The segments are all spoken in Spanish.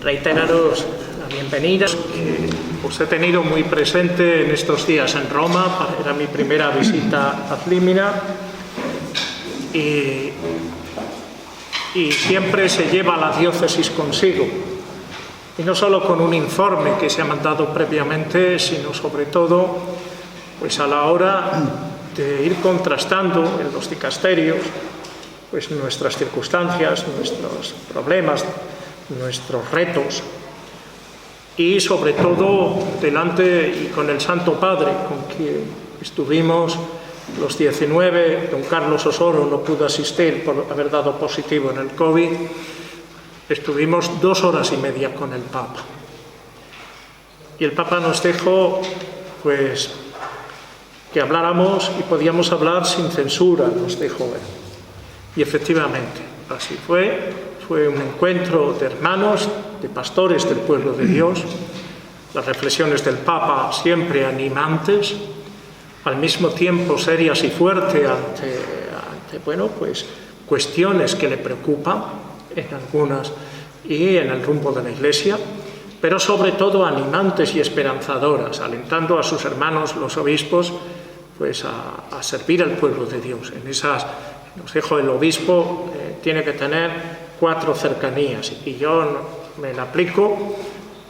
reiteraros la bienvenida que os he tenido muy presente en estos días en Roma. Era mi primera visita a Flímina y siempre se lleva la diócesis consigo, y no solo con un informe que se ha mandado previamente, sino sobre todo pues a la hora de ir contrastando en los dicasterios pues nuestras circunstancias, nuestros problemas, nuestros retos, y sobre todo delante y con el Santo Padre, con quien estuvimos los 19, don Carlos Osoro no pudo asistir por haber dado positivo en el COVID, estuvimos 2 horas y media con el Papa. Y el Papa nos dijo pues que habláramos y podíamos hablar sin censura, nos dijo él. Y efectivamente, así fue. Fue un encuentro de hermanos, de pastores del pueblo de Dios. Las reflexiones del Papa siempre animantes, al mismo tiempo serias y fuertes ante pues, cuestiones que le preocupan en algunas y en el rumbo de la Iglesia, pero sobre todo animantes y esperanzadoras, alentando a sus hermanos, los obispos, pues a servir al pueblo de Dios. En esas, nos dijo el obispo, tiene que tener 4 cercanías, y yo me la aplico,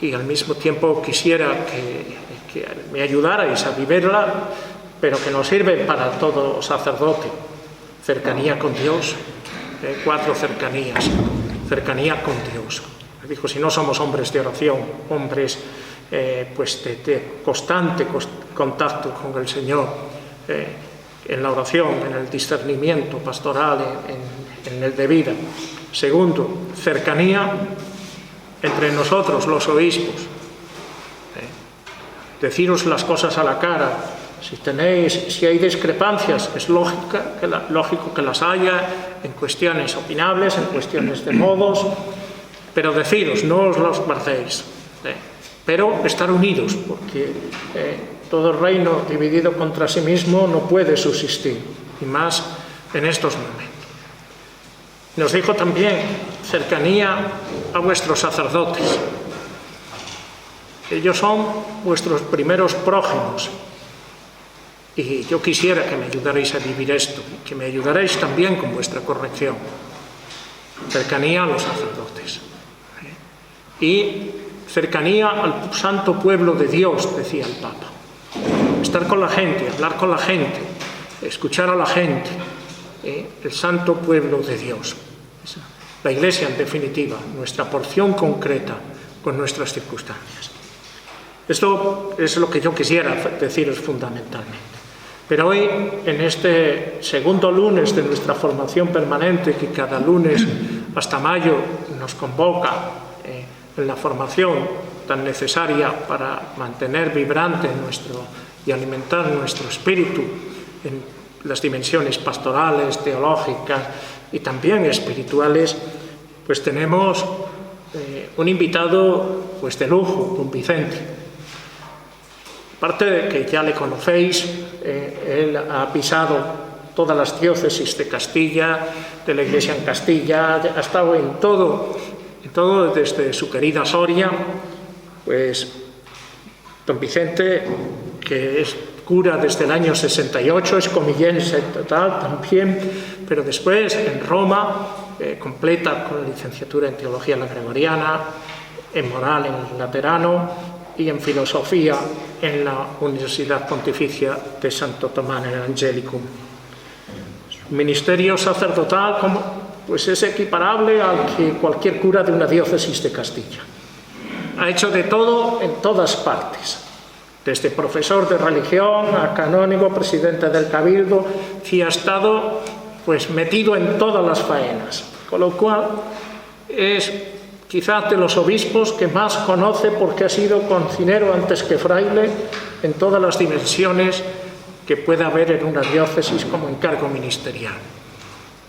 y al mismo tiempo quisiera que me ayudarais a vivirla, pero que nos sirve para todo sacerdote. Cercanía con Dios, 4 cercanías. Cercanía con Dios. Me dijo, si no somos hombres de oración, hombres pues de constante contacto con el Señor, en la oración, en el discernimiento pastoral, en el de vida. Segundo, cercanía entre nosotros, los obispos. Deciros las cosas a la cara. Si hay discrepancias, es lógico que las haya en cuestiones opinables, en cuestiones de modos, pero deciros, no os los guardéis. Pero estar unidos, porque todo reino dividido contra sí mismo no puede subsistir, y más en estos momentos. Nos dijo también cercanía a vuestros sacerdotes. Ellos son vuestros primeros prójimos, y yo quisiera que me ayudarais a vivir esto, que me ayudarais también con vuestra corrección. Cercanía a los sacerdotes. Y cercanía al santo pueblo de Dios, decía el Papa. Estar con la gente, hablar con la gente, escuchar a la gente, el santo pueblo de Dios. La Iglesia, en definitiva, nuestra porción concreta con nuestras circunstancias. Esto es lo que yo quisiera deciros fundamentalmente. Pero hoy, en este segundo lunes de nuestra formación permanente, que cada lunes hasta mayo nos convoca en la formación tan necesaria para mantener vibrante y alimentar nuestro espíritu en las dimensiones pastorales, teológicas y también espirituales, pues tenemos un invitado pues de lujo, don Vicente. Aparte de que ya le conocéis, él ha pisado todas las diócesis de Castilla, de la Iglesia en Castilla, ha estado en todo desde su querida Soria. Pues don Vicente, que es cura desde el año 68, es comillense total también, pero después en Roma completa con la licenciatura en Teología la Gregoriana, en Moral en el Laterano y en Filosofía en la Universidad Pontificia de Santo Tomás en el Angelicum. Su ministerio sacerdotal pues es equiparable al que cualquier cura de una diócesis de Castilla. Ha hecho de todo en todas partes, desde profesor de religión a canónigo, presidente del Cabildo, y ha estado pues metido en todas las faenas, con lo cual es quizás de los obispos que más conoce, porque ha sido concinero antes que fraile en todas las dimensiones que pueda haber en una diócesis como encargo ministerial.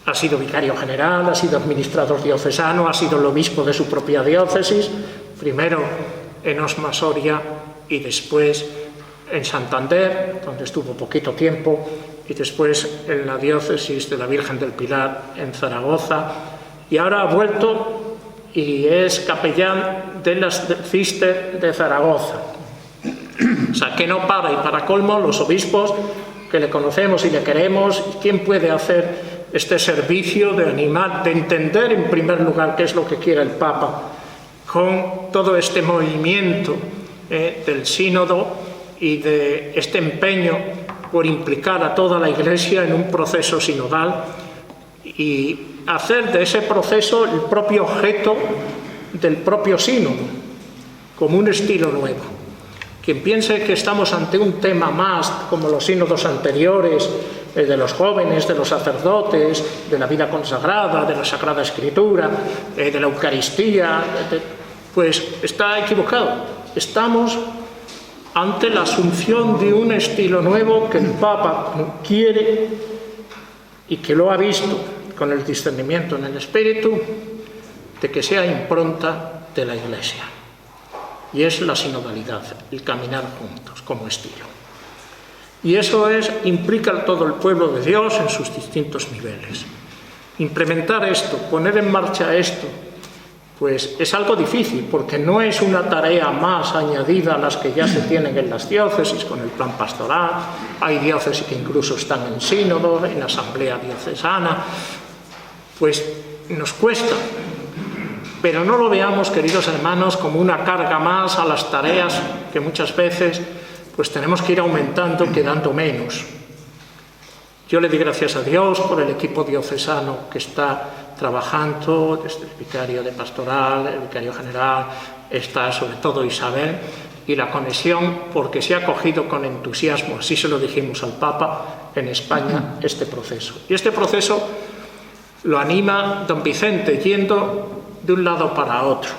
Ha sido vicario general, ha sido administrador diocesano, ha sido el obispo de su propia diócesis, primero en Osma Soria y después en Santander, donde estuvo poquito tiempo, y después en la diócesis de la Virgen del Pilar en Zaragoza, y ahora ha vuelto y es capellán de las Cister de Zaragoza. O sea, que no para, y para colmo los obispos que le conocemos y le queremos, ¿quién puede hacer este servicio de animar, de entender en primer lugar qué es lo que quiere el Papa con todo este movimiento del sínodo y de este empeño por implicar a toda la Iglesia en un proceso sinodal y hacer de ese proceso el propio objeto del propio sínodo, como un estilo nuevo? Quien piense que estamos ante un tema más, como los sínodos anteriores, de los jóvenes, de los sacerdotes, de la vida consagrada, de la Sagrada Escritura, de la Eucaristía, pues está equivocado. Estamos ante la asunción de un estilo nuevo que el Papa quiere y que lo ha visto con el discernimiento en el Espíritu, de que sea impronta de la Iglesia. Y es la sinodalidad, el caminar juntos como estilo. Y eso implica todo el pueblo de Dios en sus distintos niveles. Implementar esto, poner en marcha esto, pues es algo difícil, porque no es una tarea más añadida a las que ya se tienen en las diócesis con el plan pastoral. Hay diócesis que incluso están en sínodo, en asamblea diocesana. Pues nos cuesta. Pero no lo veamos, queridos hermanos, como una carga más a las tareas que muchas veces pues tenemos que ir aumentando, quedando menos. Yo le doy gracias a Dios por el equipo diocesano que está trabajando, desde el vicario de pastoral, el vicario general, está sobre todo Isabel, y la conexión, porque se ha acogido con entusiasmo, así se lo dijimos al Papa, en España, este proceso. Y este proceso lo anima don Vicente, yendo de un lado para otro.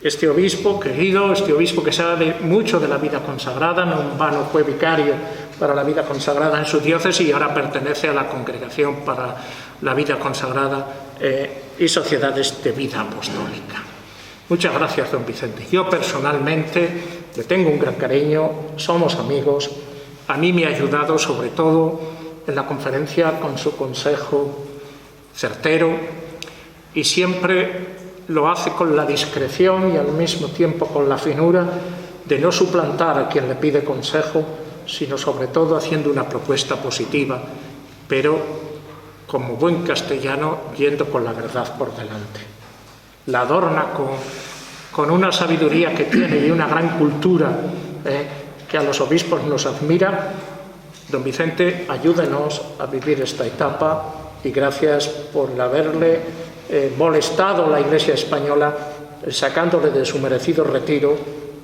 Este obispo querido, este obispo que sabe mucho de la vida consagrada, no en vano fue vicario para la vida consagrada en su diócesis y ahora pertenece a la Congregación para la Vida Consagrada y Sociedades de Vida Apostólica. Muchas gracias, don Vicente. Yo personalmente le tengo un gran cariño, somos amigos. A mí me ha ayudado sobre todo en la conferencia con su consejo certero, y siempre lo hace con la discreción y al mismo tiempo con la finura de no suplantar a quien le pide consejo, sino sobre todo haciendo una propuesta positiva, pero como buen castellano, yendo con la verdad por delante. La adorna con una sabiduría que tiene y una gran cultura que a los obispos nos admira. Don Vicente, ayúdenos a vivir esta etapa y gracias por haberle molestado la Iglesia española, sacándole de su merecido retiro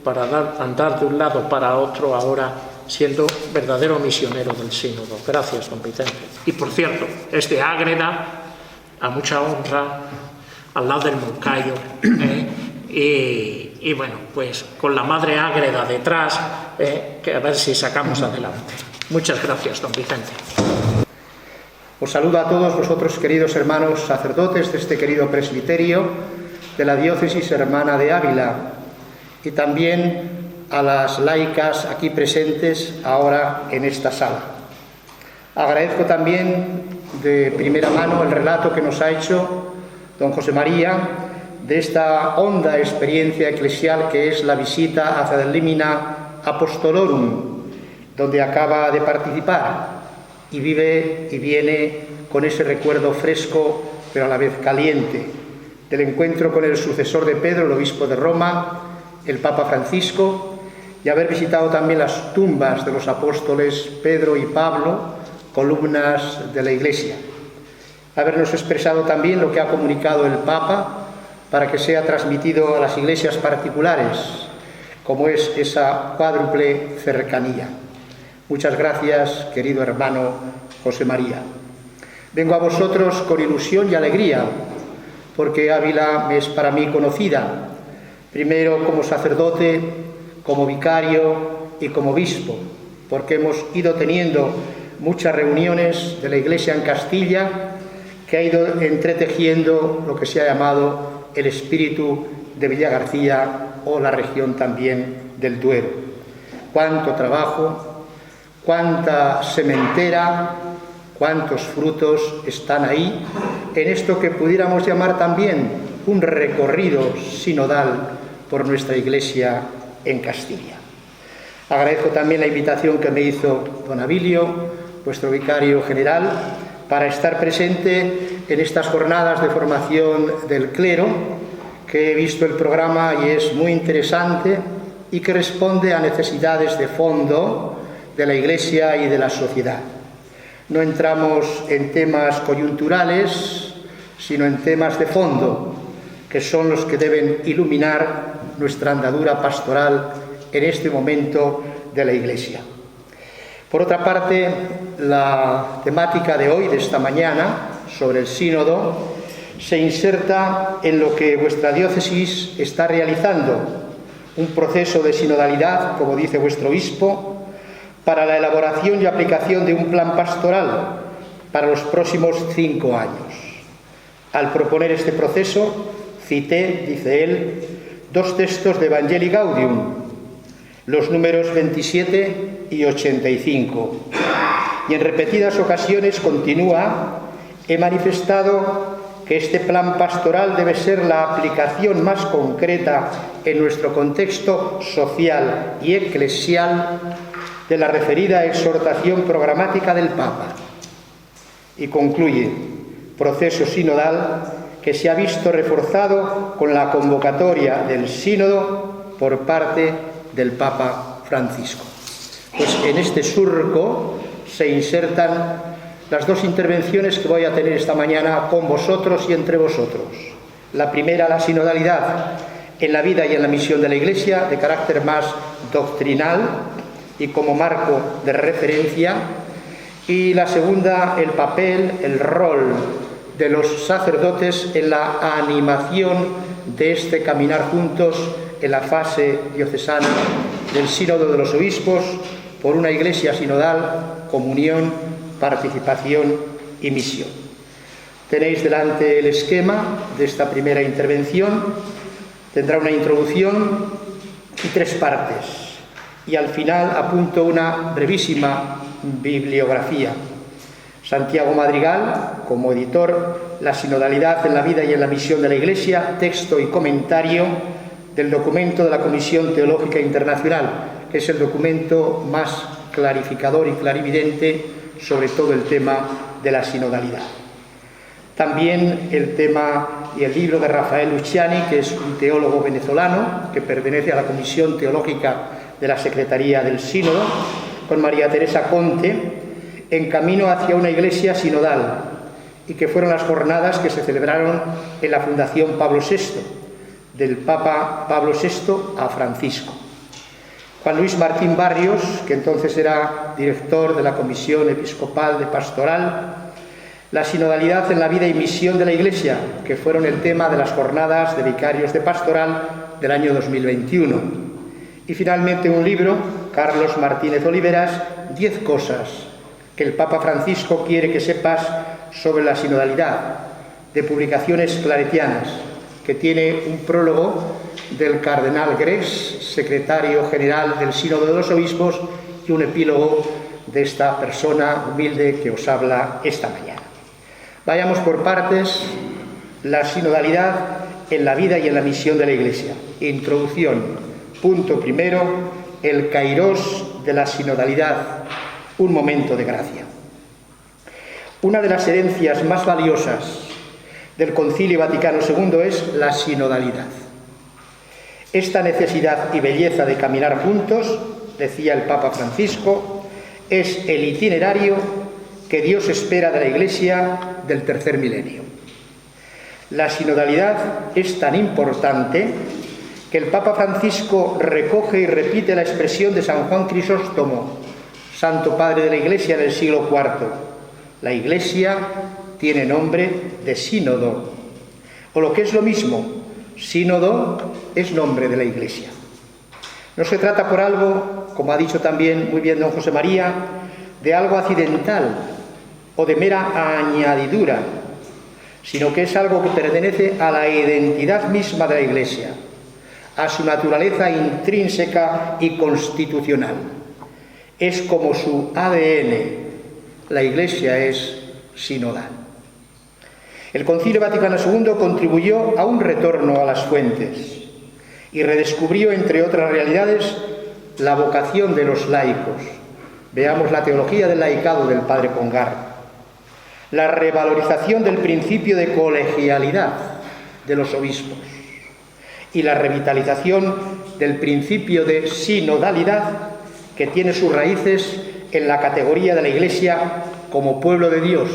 para andar de un lado para otro ahora, siendo verdadero misionero del sínodo. Gracias, don Vicente. Y por cierto, es de Ágreda, a mucha honra, al lado del Moncayo, y bueno, pues con la madre Ágreda detrás, que a ver si sacamos adelante. Muchas gracias, don Vicente. Os saludo a todos vosotros, queridos hermanos sacerdotes de este querido presbiterio de la diócesis hermana de Ávila, y también a las laicas aquí presentes ahora en esta sala. Agradezco también de primera mano el relato que nos ha hecho don José María de esta honda experiencia eclesial que es la visita a Limina Apostolorum, donde acaba de participar, y vive y viene con ese recuerdo fresco, pero a la vez caliente, del encuentro con el sucesor de Pedro, el obispo de Roma, el Papa Francisco, y haber visitado también las tumbas de los apóstoles Pedro y Pablo, columnas de la Iglesia. Habernos expresado también lo que ha comunicado el Papa para que sea transmitido a las iglesias particulares, como es esa cuádruple cercanía. Muchas gracias, querido hermano José María. Vengo a vosotros con ilusión y alegría, porque Ávila es para mí conocida, primero como sacerdote, como vicario y como obispo, porque hemos ido teniendo muchas reuniones de la Iglesia en Castilla, que ha ido entretejiendo lo que se ha llamado el espíritu de Villagarcía o la región también del Duero. Cuánto trabajo, cuánta sementera, cuántos frutos están ahí en esto que pudiéramos llamar también un recorrido sinodal por nuestra Iglesia en Castilla. Agradezco también la invitación que me hizo don Abilio, vuestro vicario general, para estar presente en estas jornadas de formación del clero, que he visto el programa y es muy interesante y que responde a necesidades de fondo de la Iglesia y de la sociedad. No entramos en temas coyunturales, sino en temas de fondo, que son los que deben iluminar nuestra andadura pastoral en este momento de la Iglesia. Por otra parte, la temática de hoy, de esta mañana, sobre el sínodo, se inserta en lo que vuestra diócesis está realizando, un proceso de sinodalidad, como dice vuestro obispo, para la elaboración y aplicación de un plan pastoral para los próximos 5 años. Al proponer este proceso, cité, dice él, 2 textos de Evangelii Gaudium, los números 27 y 85. Y en repetidas ocasiones continúa: he manifestado que este plan pastoral debe ser la aplicación más concreta en nuestro contexto social y eclesial de la referida exhortación programática del Papa. Y concluye: proceso sinodal que se ha visto reforzado con la convocatoria del sínodo por parte del Papa Francisco. Pues en este surco se insertan las 2 intervenciones que voy a tener esta mañana con vosotros y entre vosotros. La primera, la sinodalidad en la vida y en la misión de la Iglesia, de carácter más doctrinal y como marco de referencia. Y la segunda, el papel, el rol de los sacerdotes en la animación de este caminar juntos en la fase diocesana del Sínodo de los Obispos por una Iglesia sinodal, comunión, participación y misión. Tenéis delante el esquema de esta primera intervención. Tendrá una introducción y 3 partes. Y al final apunto una brevísima bibliografía. Santiago Madrigal, como editor, La sinodalidad en la vida y en la misión de la Iglesia, texto y comentario del documento de la Comisión Teológica Internacional, que es el documento más clarificador y clarividente sobre todo el tema de la sinodalidad. También el tema y el libro de Rafael Luciani, que es un teólogo venezolano que pertenece a la Comisión Teológica de la Secretaría del Sínodo, con María Teresa Conte, En camino hacia una Iglesia sinodal, y que fueron las jornadas que se celebraron en la Fundación Pablo VI, del Papa Pablo VI a Francisco. Juan Luis Martín Barrios, que entonces era director de la Comisión Episcopal de Pastoral, la sinodalidad en la vida y misión de la Iglesia, que fueron el tema de las jornadas de vicarios de pastoral del año 2021. Y finalmente un libro, Carlos Martínez Oliveras, 10 cosas que el Papa Francisco quiere que sepas sobre la sinodalidad, de Publicaciones Claretianas, que tiene un prólogo del cardenal Gres, secretario general del Sínodo de los Obispos, y un epílogo de esta persona humilde que os habla esta mañana. Vayamos por partes. La sinodalidad en la vida y en la misión de la Iglesia. Introducción. Punto primero, el kairós de la sinodalidad, un momento de gracia. Una de las herencias más valiosas del Concilio Vaticano II es la sinodalidad. Esta necesidad y belleza de caminar juntos, decía el Papa Francisco, es el itinerario que Dios espera de la Iglesia del tercer milenio. La sinodalidad es tan importante que el Papa Francisco recoge y repite la expresión de San Juan Crisóstomo, Santo Padre de la Iglesia del siglo IV. La Iglesia tiene nombre de sínodo, o lo que es lo mismo, sínodo es nombre de la Iglesia. No se trata por algo, como ha dicho también muy bien don José María, de algo accidental o de mera añadidura, sino que es algo que pertenece a la identidad misma de la Iglesia, a su naturaleza intrínseca y constitucional. Es como su ADN. La Iglesia es sinodal. El Concilio Vaticano II contribuyó a un retorno a las fuentes y redescubrió, entre otras realidades, la vocación de los laicos. Veamos la teología del laicado del padre Congar. La revalorización del principio de colegialidad de los obispos y la revitalización del principio de sinodalidad que tiene sus raíces en la categoría de la Iglesia como pueblo de Dios,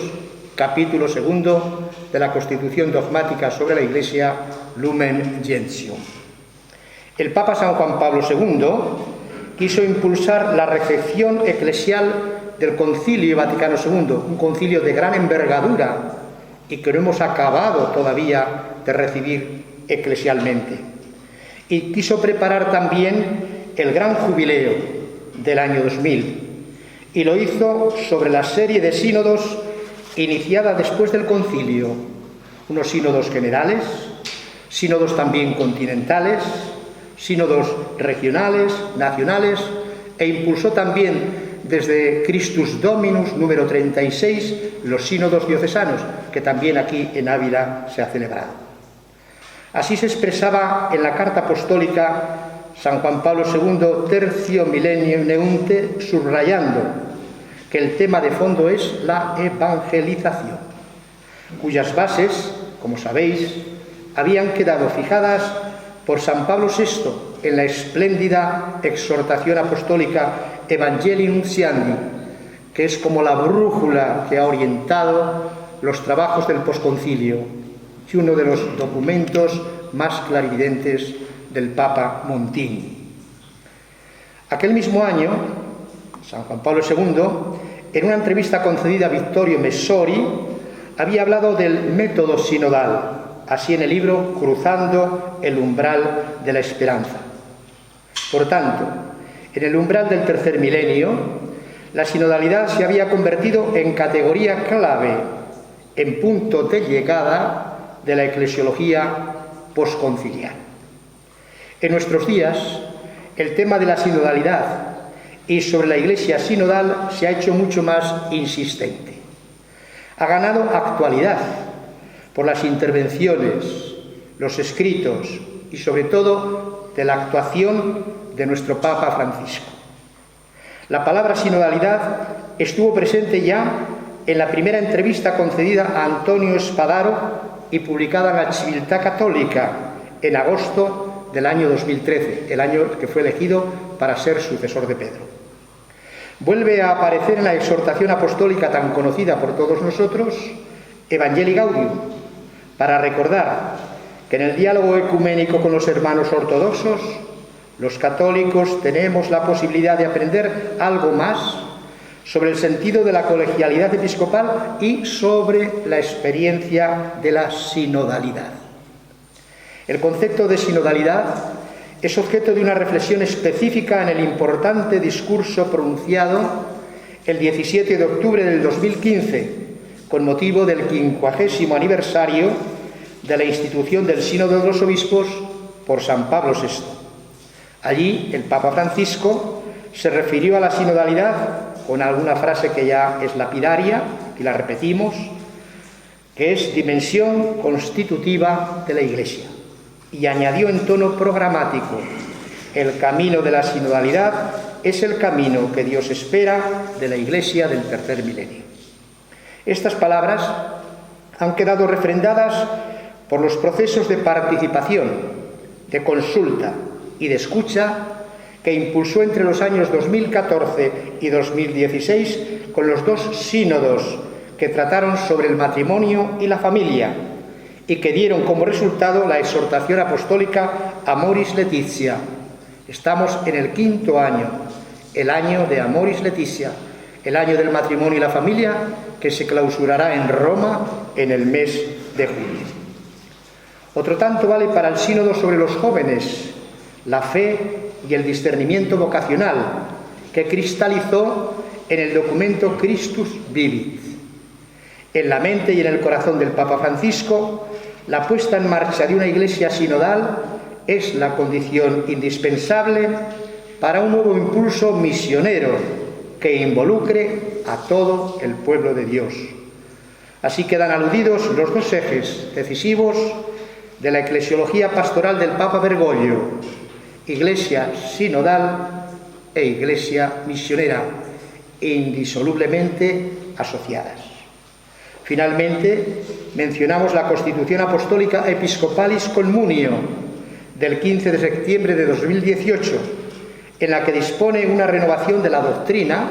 capítulo 2 de la Constitución dogmática sobre la Iglesia, Lumen Gentium. El Papa San Juan Pablo II quiso impulsar la recepción eclesial del Concilio Vaticano II, un concilio de gran envergadura y que no hemos acabado todavía de recibir eclesialmente. Y quiso preparar también el gran jubileo del año 2000 y lo hizo sobre la serie de sínodos iniciada después del concilio, unos sínodos generales, sínodos también continentales, sínodos regionales, nacionales, e impulsó también desde Christus Dominus número 36 los sínodos diocesanos, que también aquí en Ávila se ha celebrado. Así se expresaba en la carta apostólica San Juan Pablo II, Tertio Millennium Neunte, subrayando que el tema de fondo es la evangelización, cuyas bases, como sabéis, habían quedado fijadas por San Pablo VI en la espléndida exhortación apostólica Evangelium Nuntiandi, que es como la brújula que ha orientado los trabajos del posconcilio y uno de los documentos más clarividentes del Papa Montini. Aquel mismo año, San Juan Pablo II, en una entrevista concedida a Vittorio Messori, había hablado del método sinodal, así en el libro Cruzando el umbral de la esperanza. Por tanto, en el umbral del tercer milenio, la sinodalidad se había convertido en categoría clave, en punto de llegada de la eclesiología posconciliar. En nuestros días, el tema de la sinodalidad y sobre la Iglesia sinodal se ha hecho mucho más insistente. Ha ganado actualidad por las intervenciones, los escritos y sobre todo de la actuación de nuestro Papa Francisco. La palabra sinodalidad estuvo presente ya en la primera entrevista concedida a Antonio Spadaro y publicada en la Civiltà Católica en agosto del año 2013, el año que fue elegido para ser sucesor de Pedro. Vuelve a aparecer en la exhortación apostólica tan conocida por todos nosotros, Evangelii Gaudium, para recordar que en el diálogo ecuménico con los hermanos ortodoxos, los católicos tenemos la posibilidad de aprender algo más sobre el sentido de la colegialidad episcopal y sobre la experiencia de la sinodalidad. El concepto de sinodalidad es objeto de una reflexión específica en el importante discurso pronunciado el 17 de octubre del 2015, con motivo del 50º aniversario de la institución del Sínodo de los Obispos por San Pablo VI. Allí el Papa Francisco se refirió a la sinodalidad con alguna frase que ya es lapidaria, y la repetimos, que es dimensión constitutiva de la Iglesia. Y añadió en tono programático: el camino de la sinodalidad es el camino que Dios espera de la Iglesia del tercer milenio. Estas palabras han quedado refrendadas por los procesos de participación, de consulta y de escucha que impulsó entre los años 2014 y 2016 con los dos sínodos que trataron sobre el matrimonio y la familia y que dieron como resultado la exhortación apostólica Amoris Laetitia. Estamos en el 5º año, el año de Amoris Laetitia, el año del matrimonio y la familia, que se clausurará en Roma en el mes de junio. Otro tanto vale para el sínodo sobre los jóvenes, la fe y el discernimiento vocacional, que cristalizó en el documento Christus Vivit. En la mente y en el corazón del Papa Francisco, la puesta en marcha de una Iglesia sinodal es la condición indispensable para un nuevo impulso misionero que involucre a todo el pueblo de Dios. Así quedan aludidos los dos ejes decisivos de la eclesiología pastoral del Papa Bergoglio, Iglesia sinodal e Iglesia misionera, indisolublemente asociadas. Finalmente, mencionamos la Constitución Apostólica Episcopalis Communio del 15 de septiembre de 2018, en la que dispone una renovación de la doctrina,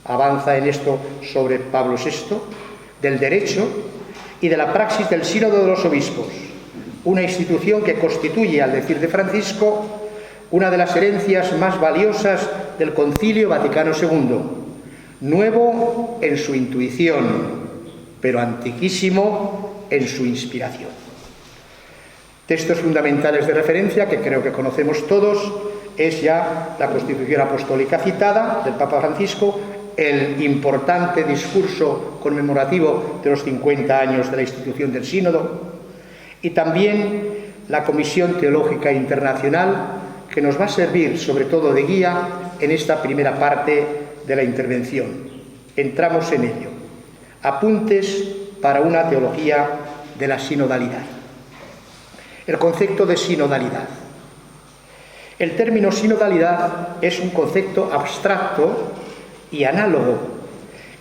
avanza en esto sobre Pablo VI, del derecho y de la praxis del Sínodo de los Obispos, una institución que constituye, al decir de Francisco, una de las herencias más valiosas del Concilio Vaticano II, nuevo en su intuición, pero antiquísimo en su inspiración. Textos fundamentales de referencia que creo que conocemos todos es ya la Constitución Apostólica citada del Papa Francisco, el importante discurso conmemorativo de los 50 años de la institución del Sínodo y también la Comisión Teológica Internacional, que nos va a servir sobre todo de guía en esta primera parte de la intervención. Entramos en ello. Apuntes para una teología de la sinodalidad. El concepto de sinodalidad. El término sinodalidad es un concepto abstracto y análogo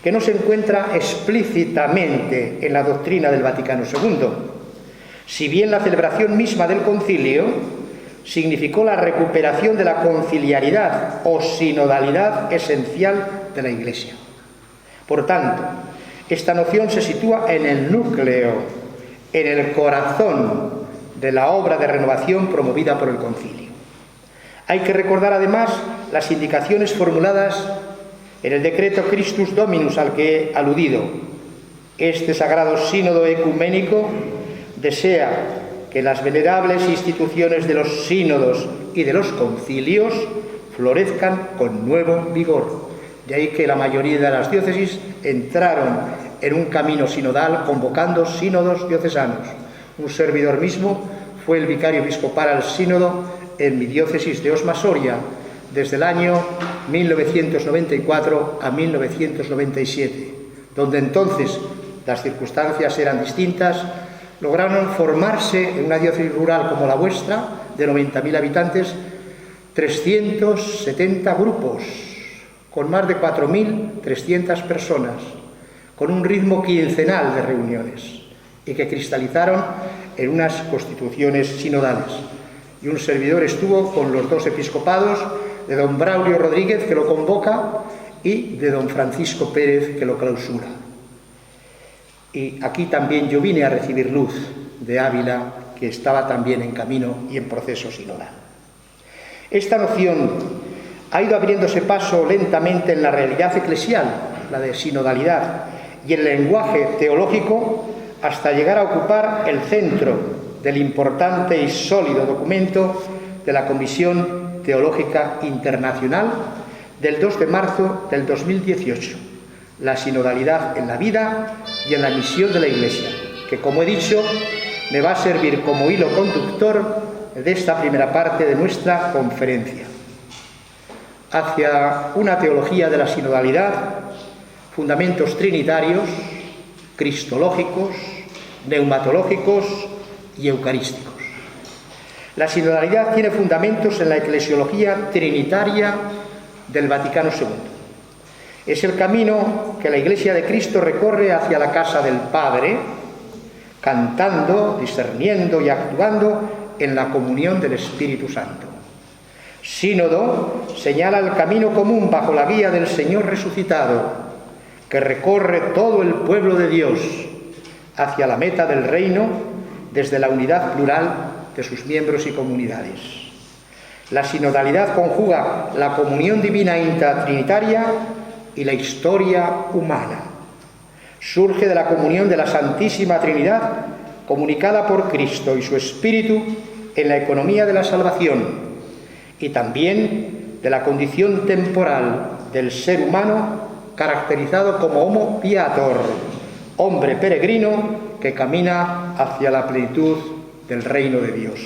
que no se encuentra explícitamente en la doctrina del Vaticano II, si bien la celebración misma del concilio significó la recuperación de la conciliaridad o sinodalidad esencial de la Iglesia. Por tanto, esta noción se sitúa en el núcleo, en el corazón de la obra de renovación promovida por el concilio. Hay que recordar además las indicaciones formuladas en el decreto Christus Dominus al que he aludido. Este sagrado sínodo ecuménico desea que las venerables instituciones de los sínodos y de los concilios florezcan con nuevo vigor. De ahí que la mayoría de las diócesis entraron en un camino sinodal convocando sínodos diocesanos. Un servidor mismo fue el vicario episcopal al sínodo en mi diócesis de Osma Soria desde el año 1994 a 1997, donde entonces las circunstancias eran distintas. Lograron formarse en una diócesis rural como la vuestra, de 90.000 habitantes, 370 grupos, con más de 4.300 personas, con un ritmo quincenal de reuniones, y que cristalizaron en unas constituciones sinodales. Y un servidor estuvo con los dos episcopados de don Braulio Rodríguez, que lo convoca, y de don Francisco Pérez, que lo clausura. Y aquí también yo vine a recibir luz de Ávila, que estaba también en camino y en proceso sinodal. Esta noción ha ido abriéndose paso lentamente en la realidad eclesial, la de sinodalidad, y el lenguaje teológico, hasta llegar a ocupar el centro del importante y sólido documento de la Comisión Teológica Internacional del 2 de marzo del 2018, la sinodalidad en la vida y en la misión de la Iglesia, que, como he dicho, me va a servir como hilo conductor de esta primera parte de nuestra conferencia. Hacia una teología de la sinodalidad, fundamentos trinitarios, cristológicos, neumatológicos y eucarísticos. La sinodalidad tiene fundamentos en la eclesiología trinitaria del Vaticano II. Es el camino que la Iglesia de Cristo recorre hacia la casa del Padre, cantando, discerniendo y actuando en la comunión del Espíritu Santo. Sínodo señala el camino común bajo la guía del Señor resucitado, que recorre todo el pueblo de Dios hacia la meta del reino desde la unidad plural de sus miembros y comunidades. La sinodalidad conjuga la comunión divina intratrinitaria y la historia humana. Surge de la comunión de la Santísima Trinidad, comunicada por Cristo y su Espíritu en la economía de la salvación, y también de la condición temporal del ser humano, caracterizado como homo viator, hombre peregrino que camina hacia la plenitud del reino de Dios.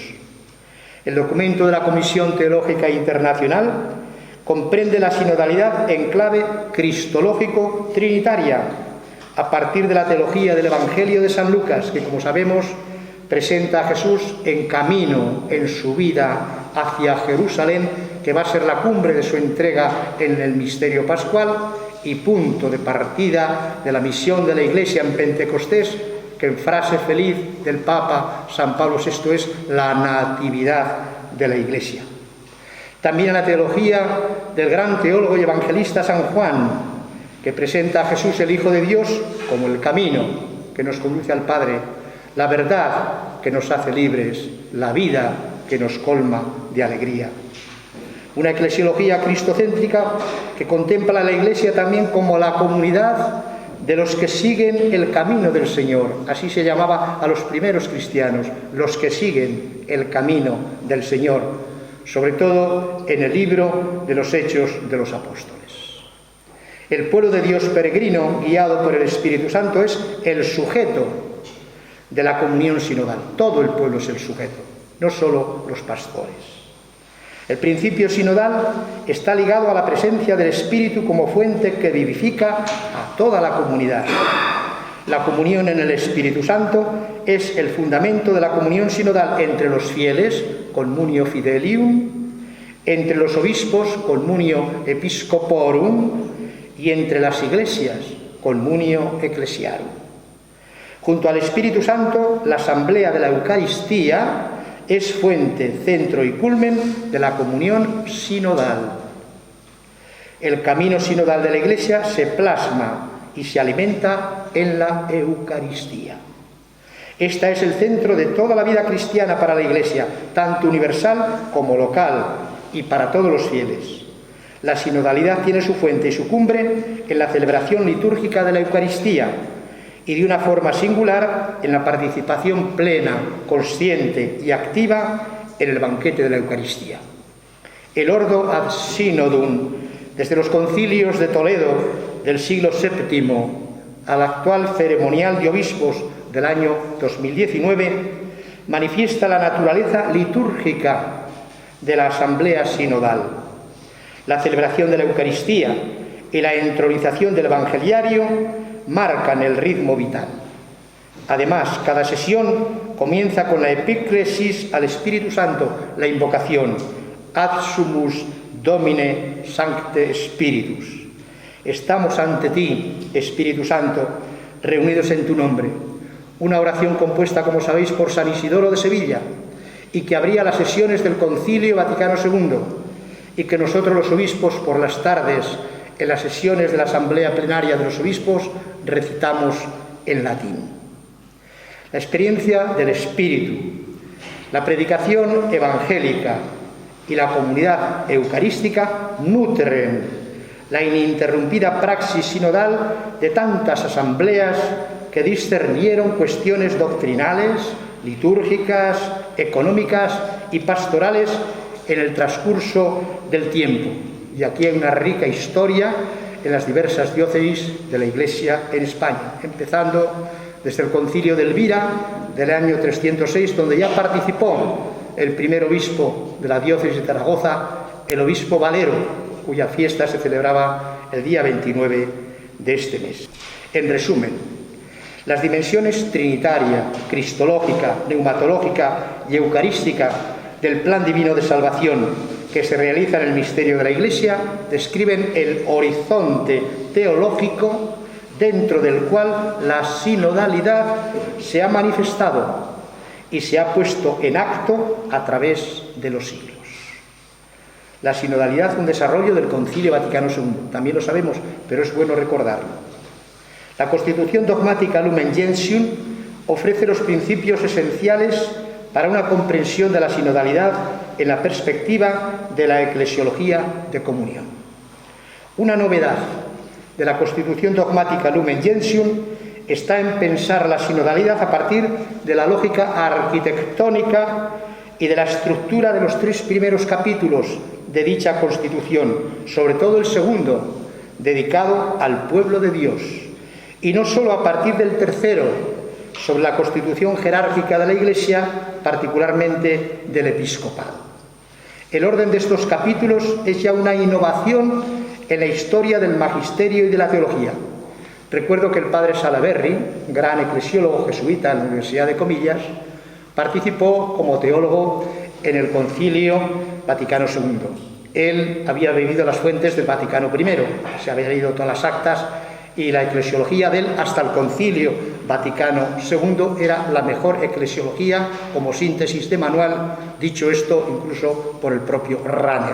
El documento de la Comisión Teológica Internacional comprende la sinodalidad en clave cristológico-trinitaria, a partir de la teología del Evangelio de San Lucas, que, como sabemos, presenta a Jesús en camino en su vida hacia Jerusalén, que va a ser la cumbre de su entrega en el misterio pascual y punto de partida de la misión de la Iglesia en Pentecostés, que en frase feliz del Papa San Pablo VI es la natividad de la Iglesia. También en la teología del gran teólogo y evangelista San Juan, que presenta a Jesús, el Hijo de Dios, como el camino que nos conduce al Padre, la verdad que nos hace libres, la vida que nos colma de alegría. Una eclesiología cristocéntrica que contempla a la Iglesia también como la comunidad de los que siguen el camino del Señor. Así se llamaba a los primeros cristianos, los que siguen el camino del Señor, sobre todo en el libro de los Hechos de los Apóstoles. El pueblo de Dios peregrino, guiado por el Espíritu Santo, es el sujeto de la comunión sinodal. Todo el pueblo es el sujeto, no solo los pastores. El principio sinodal está ligado a la presencia del Espíritu como fuente que vivifica a toda la comunidad. La comunión en el Espíritu Santo es el fundamento de la comunión sinodal entre los fieles, communio fidelium, entre los obispos, communio episcoporum, y entre las iglesias, communio ecclesiarum. Junto al Espíritu Santo, la asamblea de la Eucaristía es fuente, centro y culmen de la comunión sinodal. El camino sinodal de la Iglesia se plasma y se alimenta en la Eucaristía. Esta es el centro de toda la vida cristiana para la Iglesia, tanto universal como local, y para todos los fieles. La sinodalidad tiene su fuente y su cumbre en la celebración litúrgica de la Eucaristía, y de una forma singular en la participación plena, consciente y activa en el banquete de la Eucaristía. El Ordo ad Synodum, desde los concilios de Toledo del siglo VII al actual ceremonial de obispos del año 2019, manifiesta la naturaleza litúrgica de la asamblea sinodal. La celebración de la Eucaristía y la entronización del Evangeliario marcan el ritmo vital. Además, cada sesión comienza con la epíclesis al Espíritu Santo, la invocación Ad sumus Domine Sancte Spiritus. Estamos ante ti, Espíritu Santo, reunidos en tu nombre. Una oración compuesta, como sabéis, por San Isidoro de Sevilla y que abría las sesiones del Concilio Vaticano II y que nosotros los obispos por las tardes en las sesiones de la Asamblea Plenaria de los Obispos recitamos en latín. La experiencia del Espíritu, la predicación evangélica y la comunidad eucarística nutren la ininterrumpida praxis sinodal de tantas asambleas que discernieron cuestiones doctrinales, litúrgicas, económicas y pastorales en el transcurso del tiempo. Y aquí hay una rica historia en las diversas diócesis de la Iglesia en España, empezando desde el concilio de Elvira del año 306, donde ya participó el primer obispo de la diócesis de Zaragoza, el obispo Valero, cuya fiesta se celebraba el día 29 de este mes. En resumen, las dimensiones trinitaria, cristológica, neumatológica y eucarística del plan divino de salvación que se realiza en el misterio de la Iglesia describen el horizonte teológico dentro del cual la sinodalidad se ha manifestado y se ha puesto en acto a través de los siglos. La sinodalidad es un desarrollo del Concilio Vaticano II, también lo sabemos, pero es bueno recordarlo. La Constitución dogmática Lumen Gentium ofrece los principios esenciales para una comprensión de la sinodalidad en la perspectiva de la eclesiología de comunión. Una novedad de la Constitución dogmática Lumen Gentium está en pensar la sinodalidad a partir de la lógica arquitectónica y de la estructura de los 3 primeros capítulos de dicha Constitución, sobre todo el segundo, dedicado al pueblo de Dios, y no solo a partir del tercero, sobre la constitución jerárquica de la Iglesia, particularmente del episcopado. El orden de estos capítulos es ya una innovación en la historia del magisterio y de la teología. Recuerdo que el padre Salaberry, gran eclesiólogo jesuita en la Universidad de Comillas, Participó como teólogo en el Concilio Vaticano II. Él había bebido las fuentes del Vaticano I, se había leído todas las actas y la eclesiología de él hasta el Concilio Vaticano II era la mejor eclesiología como síntesis de manual, dicho esto incluso por el propio Rahner.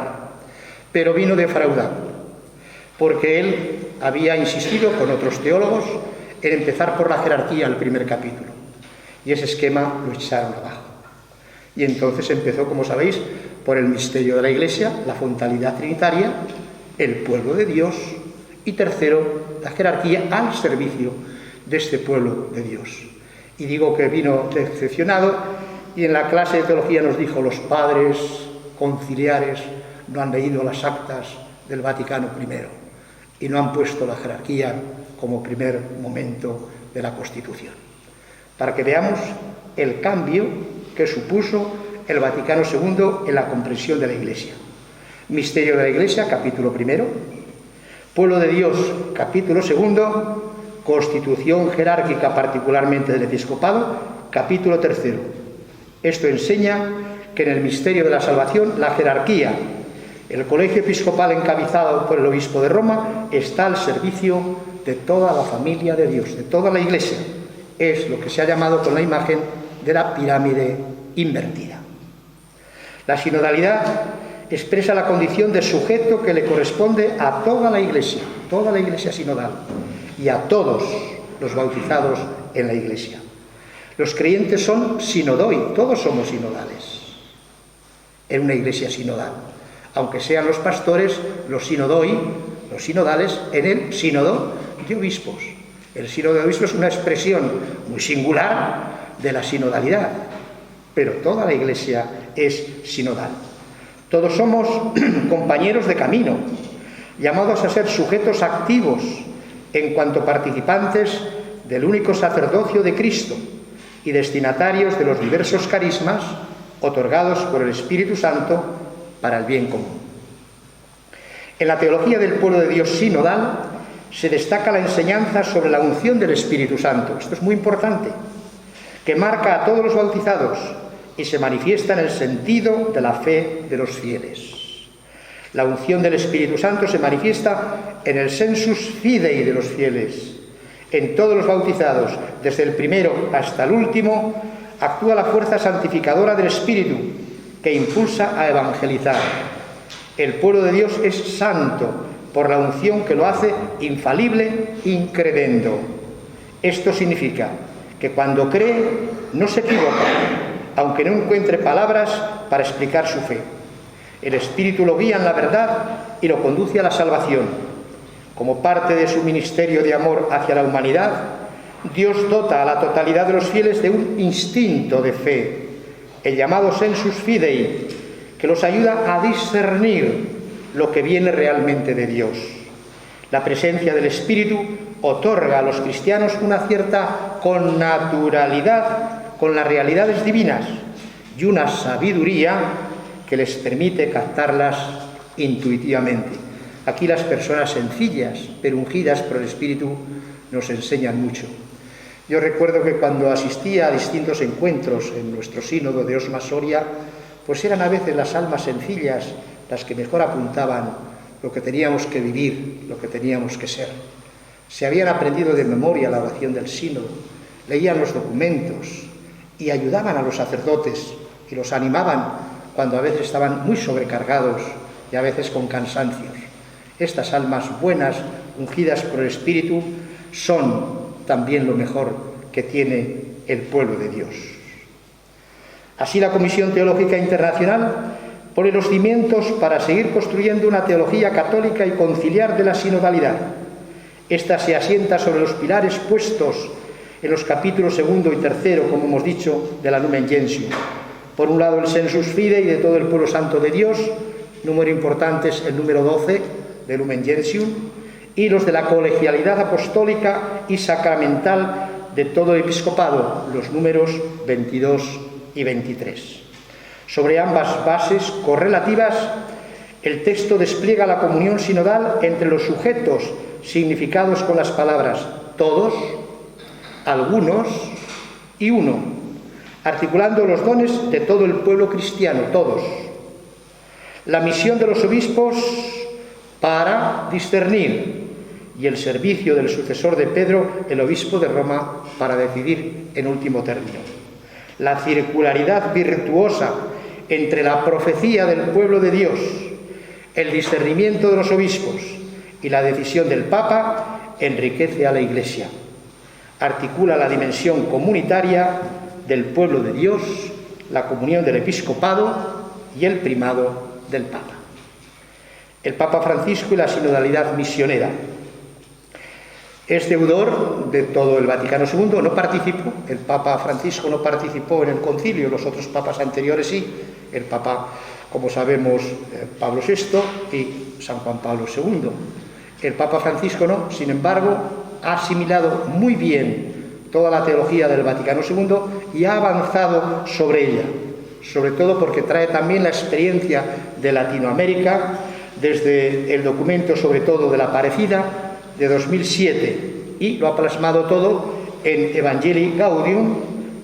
Pero vino defraudado, porque él había insistido con otros teólogos en empezar por la jerarquía el primer capítulo, y ese esquema lo echaron abajo. Y entonces empezó, como sabéis, por el misterio de la Iglesia, la fontalidad trinitaria, el pueblo de Dios, y tercero, la jerarquía al servicio de este pueblo de Dios. Y digo que vino decepcionado, y en la clase de teología nos dijo: los padres conciliares no han leído las actas del Vaticano I y no han puesto la jerarquía como primer momento de la Constitución. Para que veamos el cambio que supuso el Vaticano II en la comprensión de la Iglesia. Misterio de la Iglesia, capítulo 1. Pueblo de Dios, capítulo 2. Constitución jerárquica, particularmente del episcopado, capítulo 3. Esto enseña que en el misterio de la salvación, la jerarquía, el colegio episcopal encabezado por el obispo de Roma, está al servicio de toda la familia de Dios, de toda la Iglesia. Es lo que se ha llamado con la imagen de la pirámide invertida. La sinodalidad expresa la condición de sujeto que le corresponde a toda la Iglesia sinodal, y a todos los bautizados en la Iglesia. Los creyentes son sinodoi, todos somos sinodales en una Iglesia sinodal, aunque sean los pastores los sinodoi, los sinodales en el sínodo de obispos. El sínodo de obispos es una expresión muy singular de la sinodalidad, pero toda la Iglesia es sinodal. Todos somos compañeros de camino, llamados a ser sujetos activos en cuanto participantes del único sacerdocio de Cristo y destinatarios de los diversos carismas otorgados por el Espíritu Santo para el bien común. En la teología del pueblo de Dios sinodal se destaca la enseñanza sobre la unción del Espíritu Santo. Esto es muy importante, que marca a todos los bautizados y se manifiesta en el sentido de la fe de los fieles. La unción del Espíritu Santo se manifiesta en el sensus fidei de los fieles. En todos los bautizados, desde el primero hasta el último, actúa la fuerza santificadora del Espíritu, que impulsa a evangelizar. El pueblo de Dios es santo por la unción que lo hace infalible incredendo. Esto significa que cuando cree no se equivoca, aunque no encuentre palabras para explicar su fe. El Espíritu lo guía en la verdad y lo conduce a la salvación. Como parte de su ministerio de amor hacia la humanidad, Dios dota a la totalidad de los fieles de un instinto de fe, el llamado sensus fidei, que los ayuda a discernir lo que viene realmente de Dios. La presencia del Espíritu otorga a los cristianos una cierta connaturalidad con las realidades divinas y una sabiduría que les permite captarlas intuitivamente. Aquí las personas sencillas, pero ungidas por el Espíritu, nos enseñan mucho. Yo recuerdo que cuando asistía a distintos encuentros en nuestro sínodo de Osma Soria, pues eran a veces las almas sencillas las que mejor apuntaban lo que teníamos que vivir, lo que teníamos que ser. Se habían aprendido de memoria la oración del sínodo, leían los documentos y ayudaban a los sacerdotes y los animaban cuando a veces estaban muy sobrecargados y a veces con cansancios. Estas almas buenas, ungidas por el Espíritu, son también lo mejor que tiene el pueblo de Dios. Así la Comisión Teológica Internacional pone los cimientos para seguir construyendo una teología católica y conciliar de la sinodalidad. Esta se asienta sobre los pilares puestos en los capítulos 2 y 3, como hemos dicho, de la Lumen Gentium. Por un lado, el sensus fidei de todo el pueblo santo de Dios, número importante es el número 12 de Lumen Gentium, y los de la colegialidad apostólica y sacramental de todo el episcopado, los números 22 y 23. Sobre ambas bases correlativas, el texto despliega la comunión sinodal entre los sujetos significados con las palabras todos, algunos y uno, articulando los dones de todo el pueblo cristiano, todos. La misión de los obispos para discernir y el servicio del sucesor de Pedro, el obispo de Roma, para decidir en último término. La circularidad virtuosa entre la profecía del pueblo de Dios, el discernimiento de los obispos y la decisión del Papa enriquece a la Iglesia. Articula la dimensión comunitaria del pueblo de Dios, la comunión del episcopado y el primado del Papa. El Papa Francisco y la sinodalidad misionera. Es deudor de todo el Vaticano II, no participó, el Papa Francisco no participó en el concilio, los otros papas anteriores sí, el Papa, como sabemos, Pablo VI y San Juan Pablo II. El Papa Francisco no, sin embargo, ha asimilado muy bien toda la teología del Vaticano II y ha avanzado sobre ella, sobre todo porque trae también la experiencia de Latinoamérica, desde el documento sobre todo de la Aparecida de 2007, y lo ha plasmado todo en Evangelii Gaudium,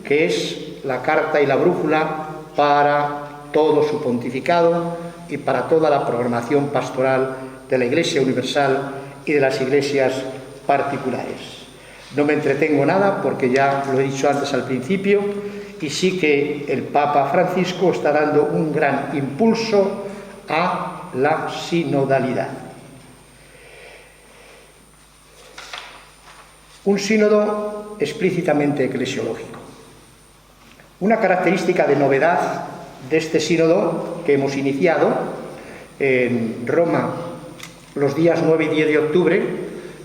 que es la carta y la brújula para todo su pontificado y para toda la programación pastoral de la Iglesia Universal y de las iglesias particulares. No me entretengo nada porque ya lo he dicho antes al principio, y sí que el Papa Francisco está dando un gran impulso a la sinodalidad. Un sínodo explícitamente eclesiológico. Una característica de novedad de este sínodo que hemos iniciado en Roma los días 9 y 10 de octubre,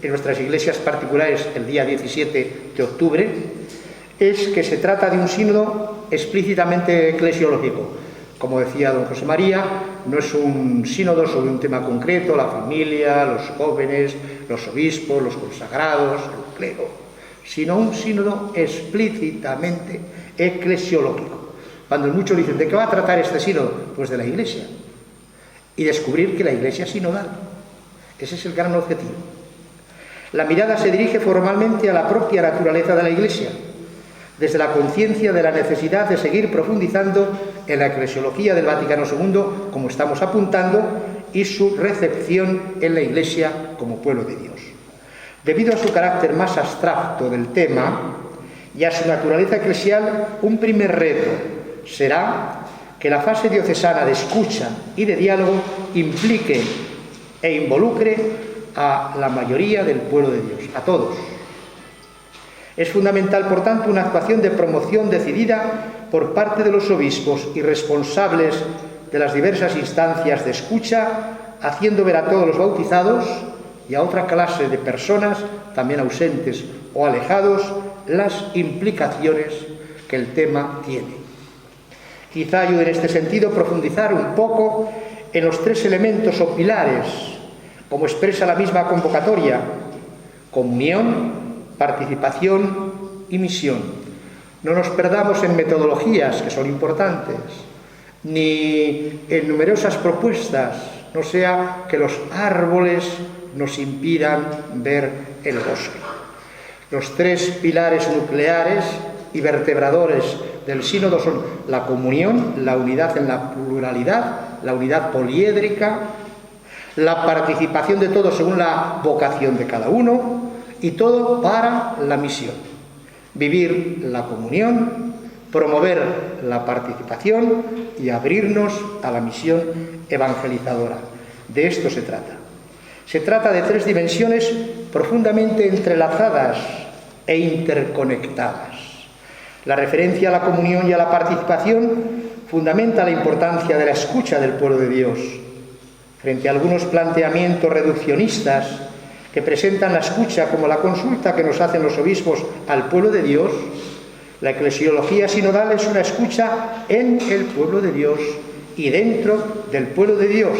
en nuestras iglesias particulares el día 17 de octubre, es que se trata de un sínodo explícitamente eclesiológico. Como decía don José María, no es un sínodo sobre un tema concreto, la familia, los jóvenes, los obispos, los consagrados, el clero, sino un sínodo explícitamente eclesiológico. Cuando muchos dicen, ¿de qué va a tratar este sínodo? Pues de la Iglesia. Y descubrir que la Iglesia es sinodal. Ese es el gran objetivo. La mirada se dirige formalmente a la propia naturaleza de la Iglesia, desde la conciencia de la necesidad de seguir profundizando en la eclesiología del Vaticano II, como estamos apuntando, y su recepción en la Iglesia como pueblo de Dios. Debido a su carácter más abstracto del tema y a su naturaleza eclesial, un primer reto será que la fase diocesana de escucha y de diálogo implique e involucre a la mayoría del pueblo de Dios, a todos. Es fundamental, por tanto, una actuación de promoción decidida por parte de los obispos y responsables de las diversas instancias de escucha, haciendo ver a todos los bautizados y a otra clase de personas, también ausentes o alejados, las implicaciones que el tema tiene. Quizá ayude en este sentido profundizar un poco en los tres elementos o pilares, como expresa la misma convocatoria: comunión, participación y misión. No nos perdamos en metodologías, que son importantes, ni en numerosas propuestas, no sea que los árboles nos impidan ver el bosque. Los tres pilares nucleares y vertebradores del sínodo son la comunión, la unidad en la pluralidad, la unidad poliédrica, la participación de todos según la vocación de cada uno, y todo para la misión. Vivir la comunión, promover la participación y abrirnos a la misión evangelizadora. De esto se trata. Se trata de tres dimensiones profundamente entrelazadas e interconectadas. La referencia a la comunión y a la participación fundamenta la importancia de la escucha del pueblo de Dios. Frente a algunos planteamientos reduccionistas que presentan la escucha como la consulta que nos hacen los obispos al pueblo de Dios, la eclesiología sinodal es una escucha en el pueblo de Dios y dentro del pueblo de Dios,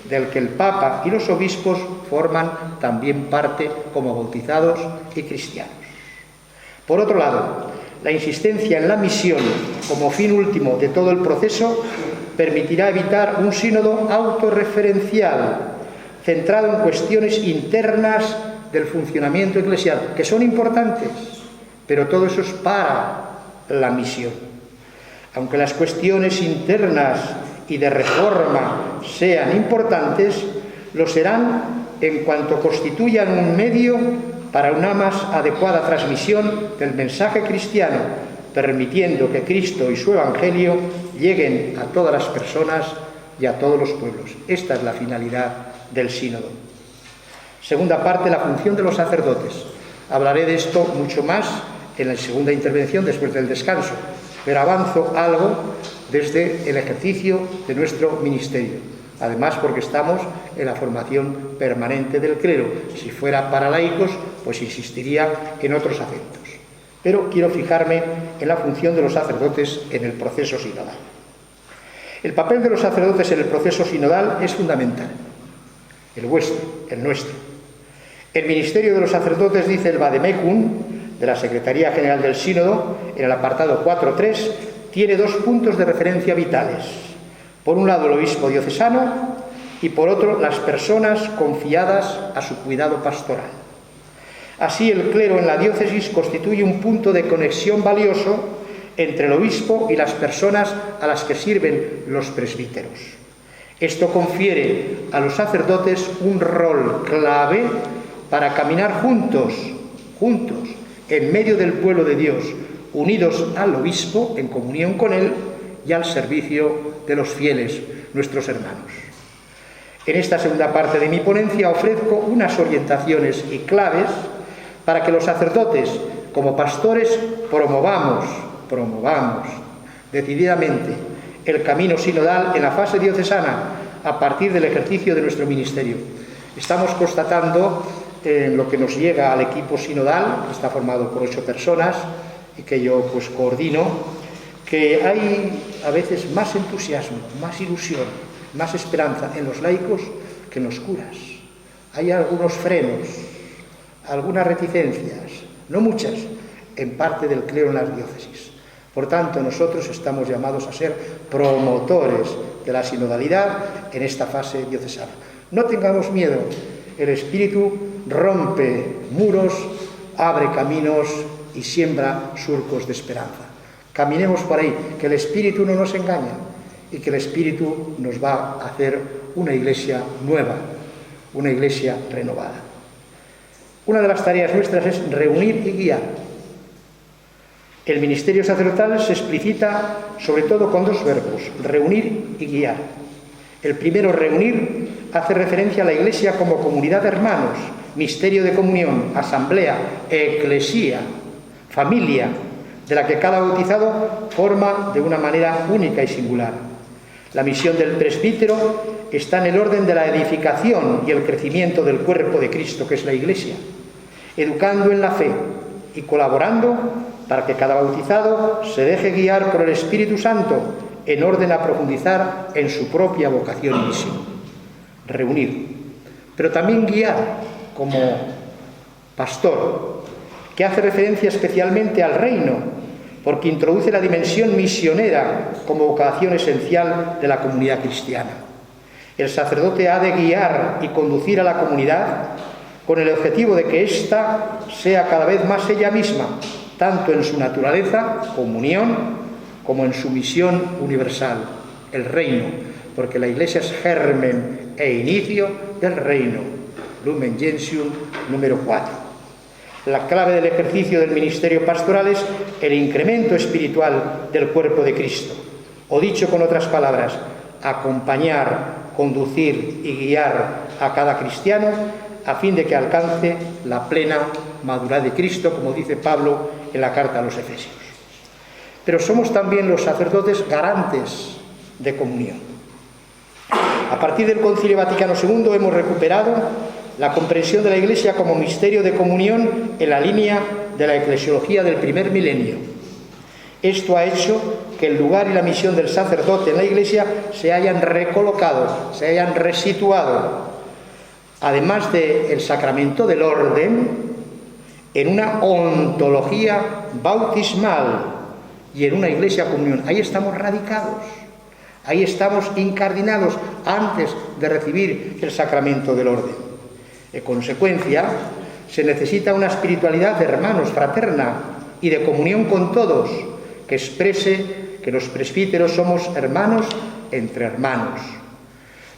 del que el Papa y los obispos forman también parte como bautizados y cristianos. Por otro lado, la insistencia en la misión como fin último de todo el proceso permitirá evitar un sínodo autorreferencial, centrado en cuestiones internas del funcionamiento eclesial, que son importantes, pero todo eso es para la misión. Aunque las cuestiones internas y de reforma sean importantes, lo serán en cuanto constituyan un medio para una más adecuada transmisión del mensaje cristiano, permitiendo que Cristo y su Evangelio lleguen a todas las personas y a todos los pueblos. Esta es la finalidad del sínodo. Segunda parte, la función de los sacerdotes. Hablaré de esto mucho más en la segunda intervención después del descanso, pero avanzo algo desde el ejercicio de nuestro ministerio. Además, porque estamos en la formación permanente del clero. Si fuera para laicos, pues insistiría en otros acentos. Pero quiero fijarme en la función de los sacerdotes en el proceso sinodal. El papel de los sacerdotes en el proceso sinodal es fundamental. El vuestro, el nuestro. El ministerio de los sacerdotes, dice el Vademecum, de la Secretaría General del Sínodo, en el apartado 4.3, tiene dos puntos de referencia vitales. Por un lado, el obispo diocesano y por otro, las personas confiadas a su cuidado pastoral. Así, el clero en la diócesis constituye un punto de conexión valioso entre el obispo y las personas a las que sirven los presbíteros. Esto confiere a los sacerdotes un rol clave para caminar juntos, en medio del pueblo de Dios, unidos al obispo, en comunión con él y al servicio de los fieles, nuestros hermanos. En esta segunda parte de mi ponencia ofrezco unas orientaciones y claves para que los sacerdotes, como pastores, promovamos decididamente el camino sinodal en la fase diocesana a partir del ejercicio de nuestro ministerio. Estamos constatando en lo que nos llega al equipo sinodal, que está formado por 8 personas y que yo pues coordino, que hay a veces más entusiasmo, más ilusión, más esperanza en los laicos que en los curas. Hay algunos frenos, algunas reticencias, no muchas, en parte del clero en las diócesis. Por tanto, nosotros estamos llamados a ser promotores de la sinodalidad en esta fase diocesana. No tengamos miedo, el Espíritu rompe muros, abre caminos y siembra surcos de esperanza. Caminemos por ahí, que el Espíritu no nos engaña y que el Espíritu nos va a hacer una iglesia nueva, una iglesia renovada. Una de las tareas nuestras es reunir y guiar. El ministerio sacerdotal se explicita sobre todo con 2 verbos, reunir y guiar. El primero, reunir, hace referencia a la Iglesia como comunidad de hermanos, misterio de comunión, asamblea, eclesía, familia, de la que cada bautizado forma de una manera única y singular. La misión del presbítero está en el orden de la edificación y el crecimiento del cuerpo de Cristo, que es la Iglesia, educando en la fe y colaborando para que cada bautizado se deje guiar por el Espíritu Santo en orden a profundizar en su propia vocación y misión. Reunir, pero también guiar como pastor, que hace referencia especialmente al reino, porque introduce la dimensión misionera como vocación esencial de la comunidad cristiana. El sacerdote ha de guiar y conducir a la comunidad con el objetivo de que ésta sea cada vez más ella misma, tanto en su naturaleza, comunión, como en su misión universal, el reino, porque la Iglesia es germen e inicio del reino. Lumen Gentium, número 4. La clave del ejercicio del ministerio pastoral es el incremento espiritual del cuerpo de Cristo. O dicho con otras palabras, acompañar, conducir y guiar a cada cristiano a fin de que alcance la plena madurez de Cristo, como dice Pablo en la carta a los Efesios. Pero somos también los sacerdotes garantes de comunión. A partir del Concilio Vaticano II hemos recuperado la comprensión de la Iglesia como misterio de comunión en la línea de la eclesiología del primer milenio. Esto ha hecho que el lugar y la misión del sacerdote en la Iglesia se hayan recolocado, se hayan resituado, además del sacramento del orden, en una ontología bautismal y en una iglesia comunión. Ahí estamos radicados, ahí estamos incardinados antes de recibir el sacramento del orden. En consecuencia, se necesita una espiritualidad de hermanos, fraterna y de comunión con todos, que exprese que los presbíteros somos hermanos entre hermanos,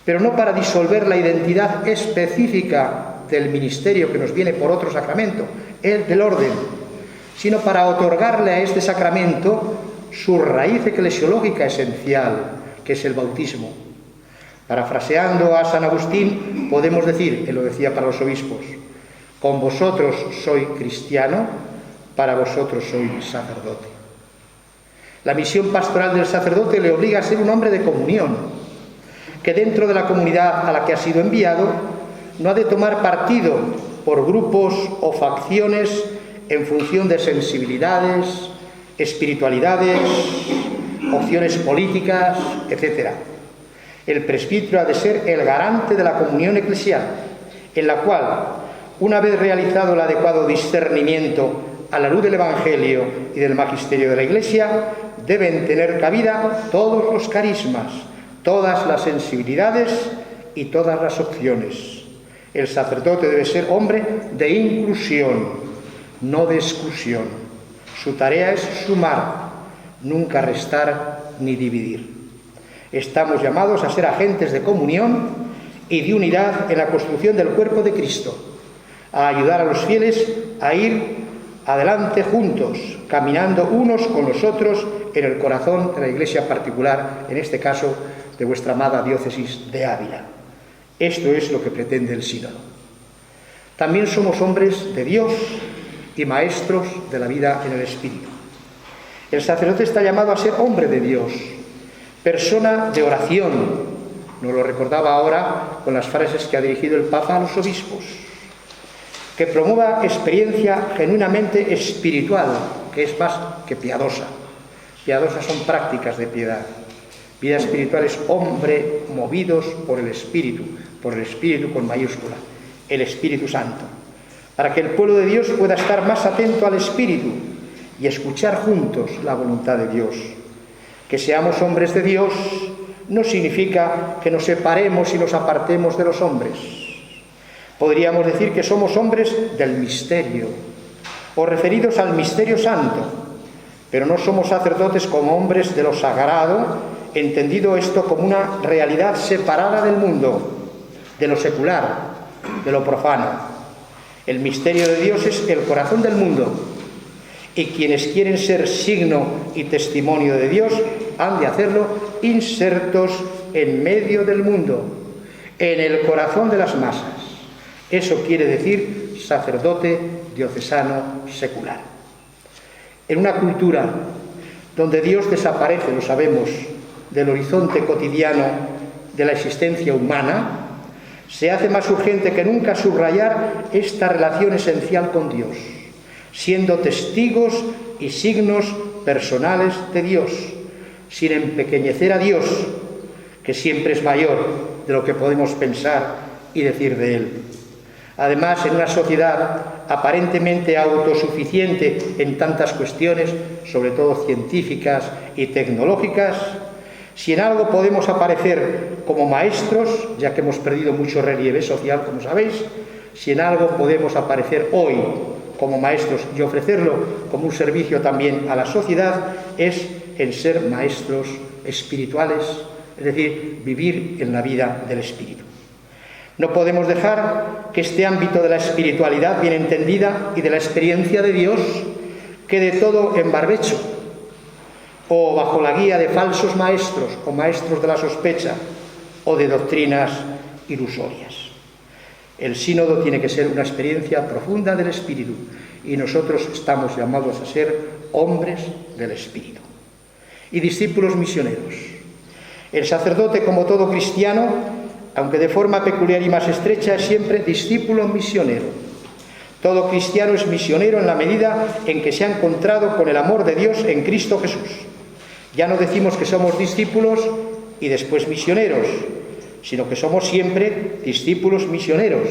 pero no para disolver la identidad específica del ministerio que nos viene por otro sacramento, el del orden, sino para otorgarle a este sacramento su raíz eclesiológica esencial, que es el bautismo. Parafraseando a San Agustín, podemos decir, él lo decía para los obispos: con vosotros soy cristiano, para vosotros soy sacerdote. La misión pastoral del sacerdote le obliga a ser un hombre de comunión, que dentro de la comunidad a la que ha sido enviado no ha de tomar partido por grupos o facciones en función de sensibilidades, espiritualidades, opciones políticas, etc. El presbítero ha de ser el garante de la comunión eclesial, en la cual, una vez realizado el adecuado discernimiento a la luz del Evangelio y del magisterio de la Iglesia, deben tener cabida todos los carismas, todas las sensibilidades y todas las opciones. El sacerdote debe ser hombre de inclusión, no de exclusión. Su tarea es sumar, nunca restar ni dividir. Estamos llamados a ser agentes de comunión y de unidad en la construcción del cuerpo de Cristo, a ayudar a los fieles a ir adelante juntos, caminando unos con los otros en el corazón de la Iglesia particular, en este caso de vuestra amada diócesis de Ávila. Esto es lo que pretende el sínodo. También somos hombres de Dios y maestros de la vida en el Espíritu. El sacerdote está llamado a ser hombre de Dios, persona de oración. Nos lo recordaba ahora con las frases que ha dirigido el Papa a los obispos. Que promueva experiencia genuinamente espiritual, que es más que piadosa. Piadosas son prácticas de piedad. Vida espiritual es hombre movidos por el Espíritu con mayúscula, el Espíritu Santo, para que el pueblo de Dios pueda estar más atento al Espíritu y escuchar juntos la voluntad de Dios. Que seamos hombres de Dios no significa que nos separemos y nos apartemos de los hombres. Podríamos decir que somos hombres del misterio, o referidos al misterio santo, pero no somos sacerdotes como hombres de lo sagrado, entendido esto como una realidad separada del mundo, de lo secular, de lo profano. El misterio de Dios es el corazón del mundo, y quienes quieren ser signo y testimonio de Dios han de hacerlo insertos en medio del mundo, en el corazón de las masas. Eso quiere decir sacerdote diocesano secular. En una cultura donde Dios desaparece, lo sabemos, del horizonte cotidiano de la existencia humana, se hace más urgente que nunca subrayar esta relación esencial con Dios, siendo testigos y signos personales de Dios, sin empequeñecer a Dios, que siempre es mayor de lo que podemos pensar y decir de Él. Además, en una sociedad aparentemente autosuficiente en tantas cuestiones, sobre todo científicas y tecnológicas, si en algo podemos aparecer como maestros, ya que hemos perdido mucho relieve social, como sabéis, si en algo podemos aparecer hoy como maestros y ofrecerlo como un servicio también a la sociedad, es en ser maestros espirituales, es decir, vivir en la vida del Espíritu. No podemos dejar que este ámbito de la espiritualidad bien entendida y de la experiencia de Dios quede todo en barbecho o bajo la guía de falsos maestros o maestros de la sospecha o de doctrinas ilusorias. El sínodo tiene que ser una experiencia profunda del Espíritu y nosotros estamos llamados a ser hombres del Espíritu y discípulos misioneros. El sacerdote, como todo cristiano, aunque de forma peculiar y más estrecha, es siempre discípulo misionero. Todo cristiano es misionero en la medida en que se ha encontrado con el amor de Dios en Cristo Jesús. Ya no decimos que somos discípulos y después misioneros, sino que somos siempre discípulos misioneros,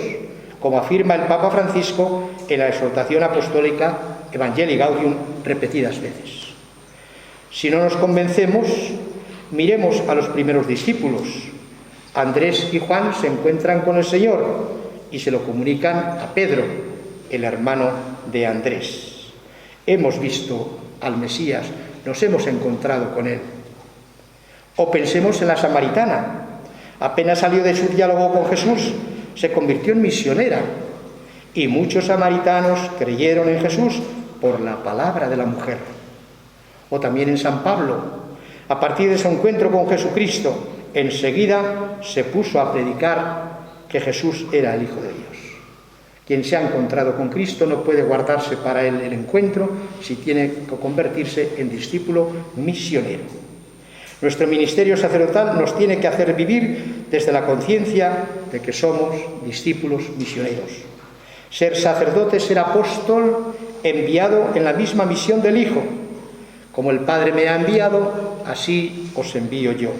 como afirma el Papa Francisco en la exhortación apostólica Evangelii Gaudium repetidas veces. Si no nos convencemos, miremos a los primeros discípulos. Andrés y Juan se encuentran con el Señor y se lo comunican a Pedro, el hermano de Andrés. Hemos visto al Mesías, nos hemos encontrado con Él. O pensemos en la samaritana. Apenas salió de su diálogo con Jesús, se convirtió en misionera. Y muchos samaritanos creyeron en Jesús por la palabra de la mujer. O también en San Pablo. A partir de su encuentro con Jesucristo, enseguida se puso a predicar que Jesús era el Hijo de Dios. Quien se ha encontrado con Cristo no puede guardarse para él el encuentro si tiene que convertirse en discípulo misionero. Nuestro ministerio sacerdotal nos tiene que hacer vivir desde la conciencia de que somos discípulos misioneros. Ser sacerdote es ser apóstol enviado en la misma misión del Hijo. Como el Padre me ha enviado, así os envío yo.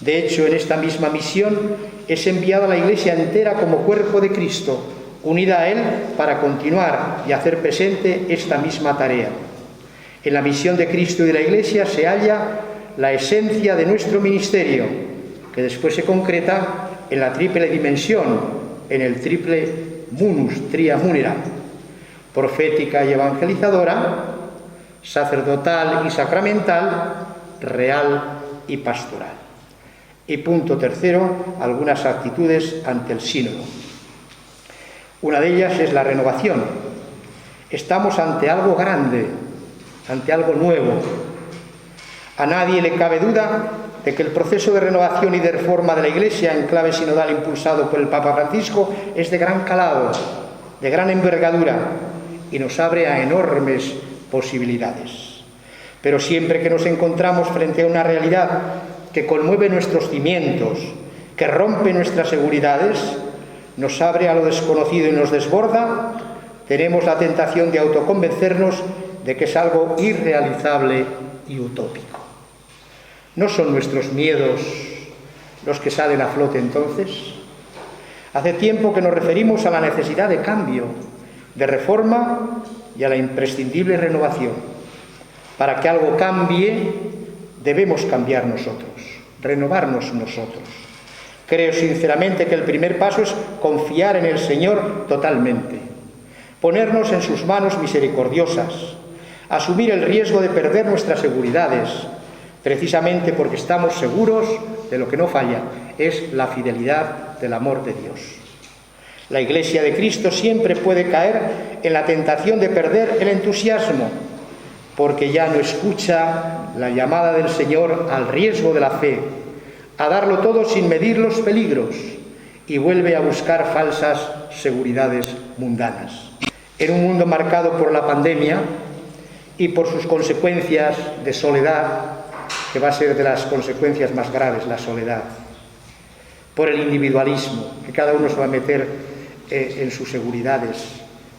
De hecho, en esta misma misión es enviada la Iglesia entera como cuerpo de Cristo, unida a Él para continuar y hacer presente esta misma tarea. En la misión de Cristo y de la Iglesia se halla la esencia de nuestro ministerio, que después se concreta en la triple dimensión, en el triple munus, tria munera, profética y evangelizadora, sacerdotal y sacramental, real y pastoral. Y punto tercero, algunas actitudes ante el sínodo. Una de ellas es la renovación. Estamos ante algo grande, ante algo nuevo. A nadie le cabe duda de que el proceso de renovación y de reforma de la Iglesia en clave sinodal impulsado por el Papa Francisco es de gran calado, de gran envergadura y nos abre a enormes posibilidades. Pero siempre que nos encontramos frente a una realidad que conmueve nuestros cimientos, que rompe nuestras seguridades, nos abre a lo desconocido y nos desborda, tenemos la tentación de autoconvencernos de que es algo irrealizable y utópico. ¿No son nuestros miedos los que salen a flote entonces? Hace tiempo que nos referimos a la necesidad de cambio, de reforma y a la imprescindible renovación. Para que algo cambie, debemos cambiar nosotros, renovarnos nosotros. Creo sinceramente que el primer paso es confiar en el Señor totalmente, ponernos en sus manos misericordiosas, asumir el riesgo de perder nuestras seguridades, precisamente porque estamos seguros de lo que no falla, es la fidelidad del amor de Dios. La Iglesia de Cristo siempre puede caer en la tentación de perder el entusiasmo, porque ya no escucha la llamada del Señor al riesgo de la fe, a darlo todo sin medir los peligros, y vuelve a buscar falsas seguridades mundanas. En un mundo marcado por la pandemia y por sus consecuencias de soledad, que va a ser de las consecuencias más graves, la soledad, por el individualismo, que cada uno se va a meter en sus seguridades,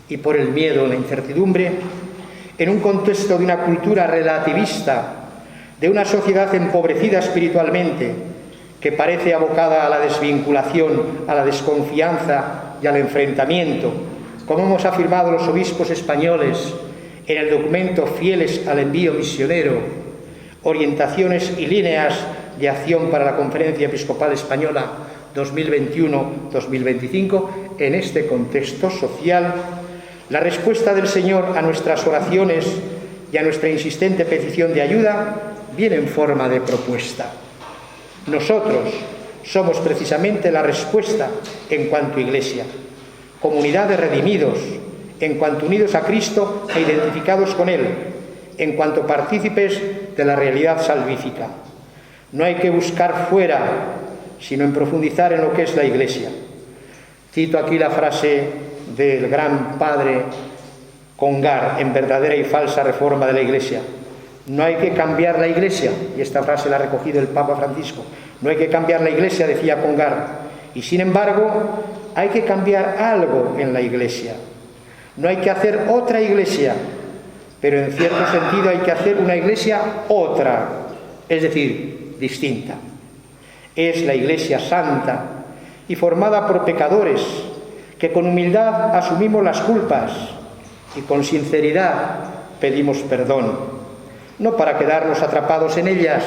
y por el miedo, la incertidumbre, en un contexto de una cultura relativista, de una sociedad empobrecida espiritualmente, que parece abocada a la desvinculación, a la desconfianza y al enfrentamiento, como hemos afirmado los obispos españoles en el documento Fieles al envío misionero, orientaciones y líneas de acción para la Conferencia Episcopal Española 2021-2025, en este contexto social, la respuesta del Señor a nuestras oraciones y a nuestra insistente petición de ayuda viene en forma de propuesta. Nosotros somos precisamente la respuesta en cuanto Iglesia, comunidad de redimidos, en cuanto unidos a Cristo e identificados con Él, en cuanto partícipes de la realidad salvífica. No hay que buscar fuera, sino en profundizar en lo que es la Iglesia. Cito aquí la frase del gran padre Congar en Verdadera y falsa reforma de la Iglesia. No hay que cambiar la Iglesia, y esta frase la ha recogido el Papa Francisco. No hay que cambiar la Iglesia, decía Congar, y sin embargo hay que cambiar algo en la Iglesia. No hay que hacer otra Iglesia, pero en cierto sentido hay que hacer una Iglesia otra, es decir, distinta. Es la Iglesia santa y formada por pecadores que con humildad asumimos las culpas y con sinceridad pedimos perdón, no para quedarnos atrapados en ellas,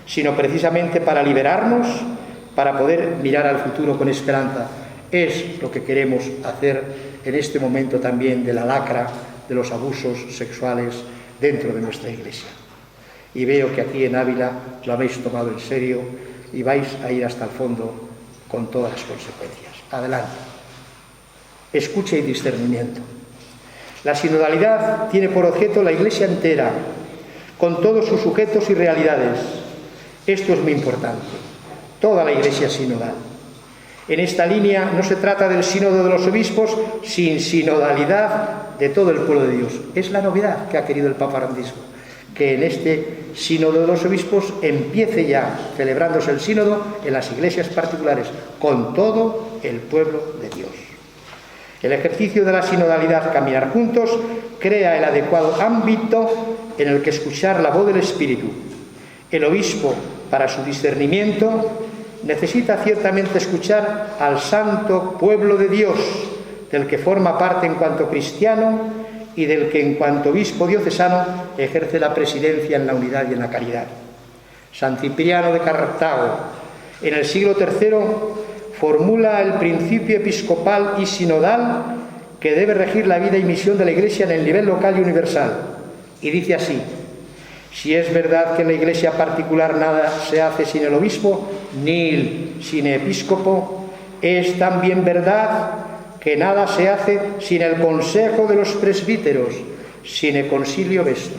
sino precisamente para liberarnos, para poder mirar al futuro con esperanza. Es lo que queremos hacer en este momento también de la lacra de los abusos sexuales dentro de nuestra Iglesia. Y veo que aquí en Ávila lo habéis tomado en serio y vais a ir hasta el fondo con todas las consecuencias. Adelante. Escucha y discernimiento. La sinodalidad tiene por objeto la Iglesia entera, con todos sus sujetos y realidades. Esto es muy importante. Toda la Iglesia sinodal. En esta línea no se trata del sínodo de los obispos sin sinodalidad de todo el pueblo de Dios. Es la novedad que ha querido el Papa Francisco, que en este sínodo de los obispos empiece ya celebrándose el sínodo en las iglesias particulares con todo el pueblo de Dios. El ejercicio de la sinodalidad, caminar juntos, crea el adecuado ámbito en el que escuchar la voz del Espíritu. El obispo, para su discernimiento, necesita ciertamente escuchar al santo pueblo de Dios, del que forma parte en cuanto cristiano y del que en cuanto obispo diocesano ejerce la presidencia en la unidad y en la caridad. San Cipriano de Cartago, en el siglo III, formula el principio episcopal y sinodal que debe regir la vida y misión de la Iglesia en el nivel local y universal. Y dice así: si es verdad que en la Iglesia particular nada se hace sin el obispo, ni sin episcopo, es también verdad que nada se hace sin el consejo de los presbíteros, sin el concilio vesto,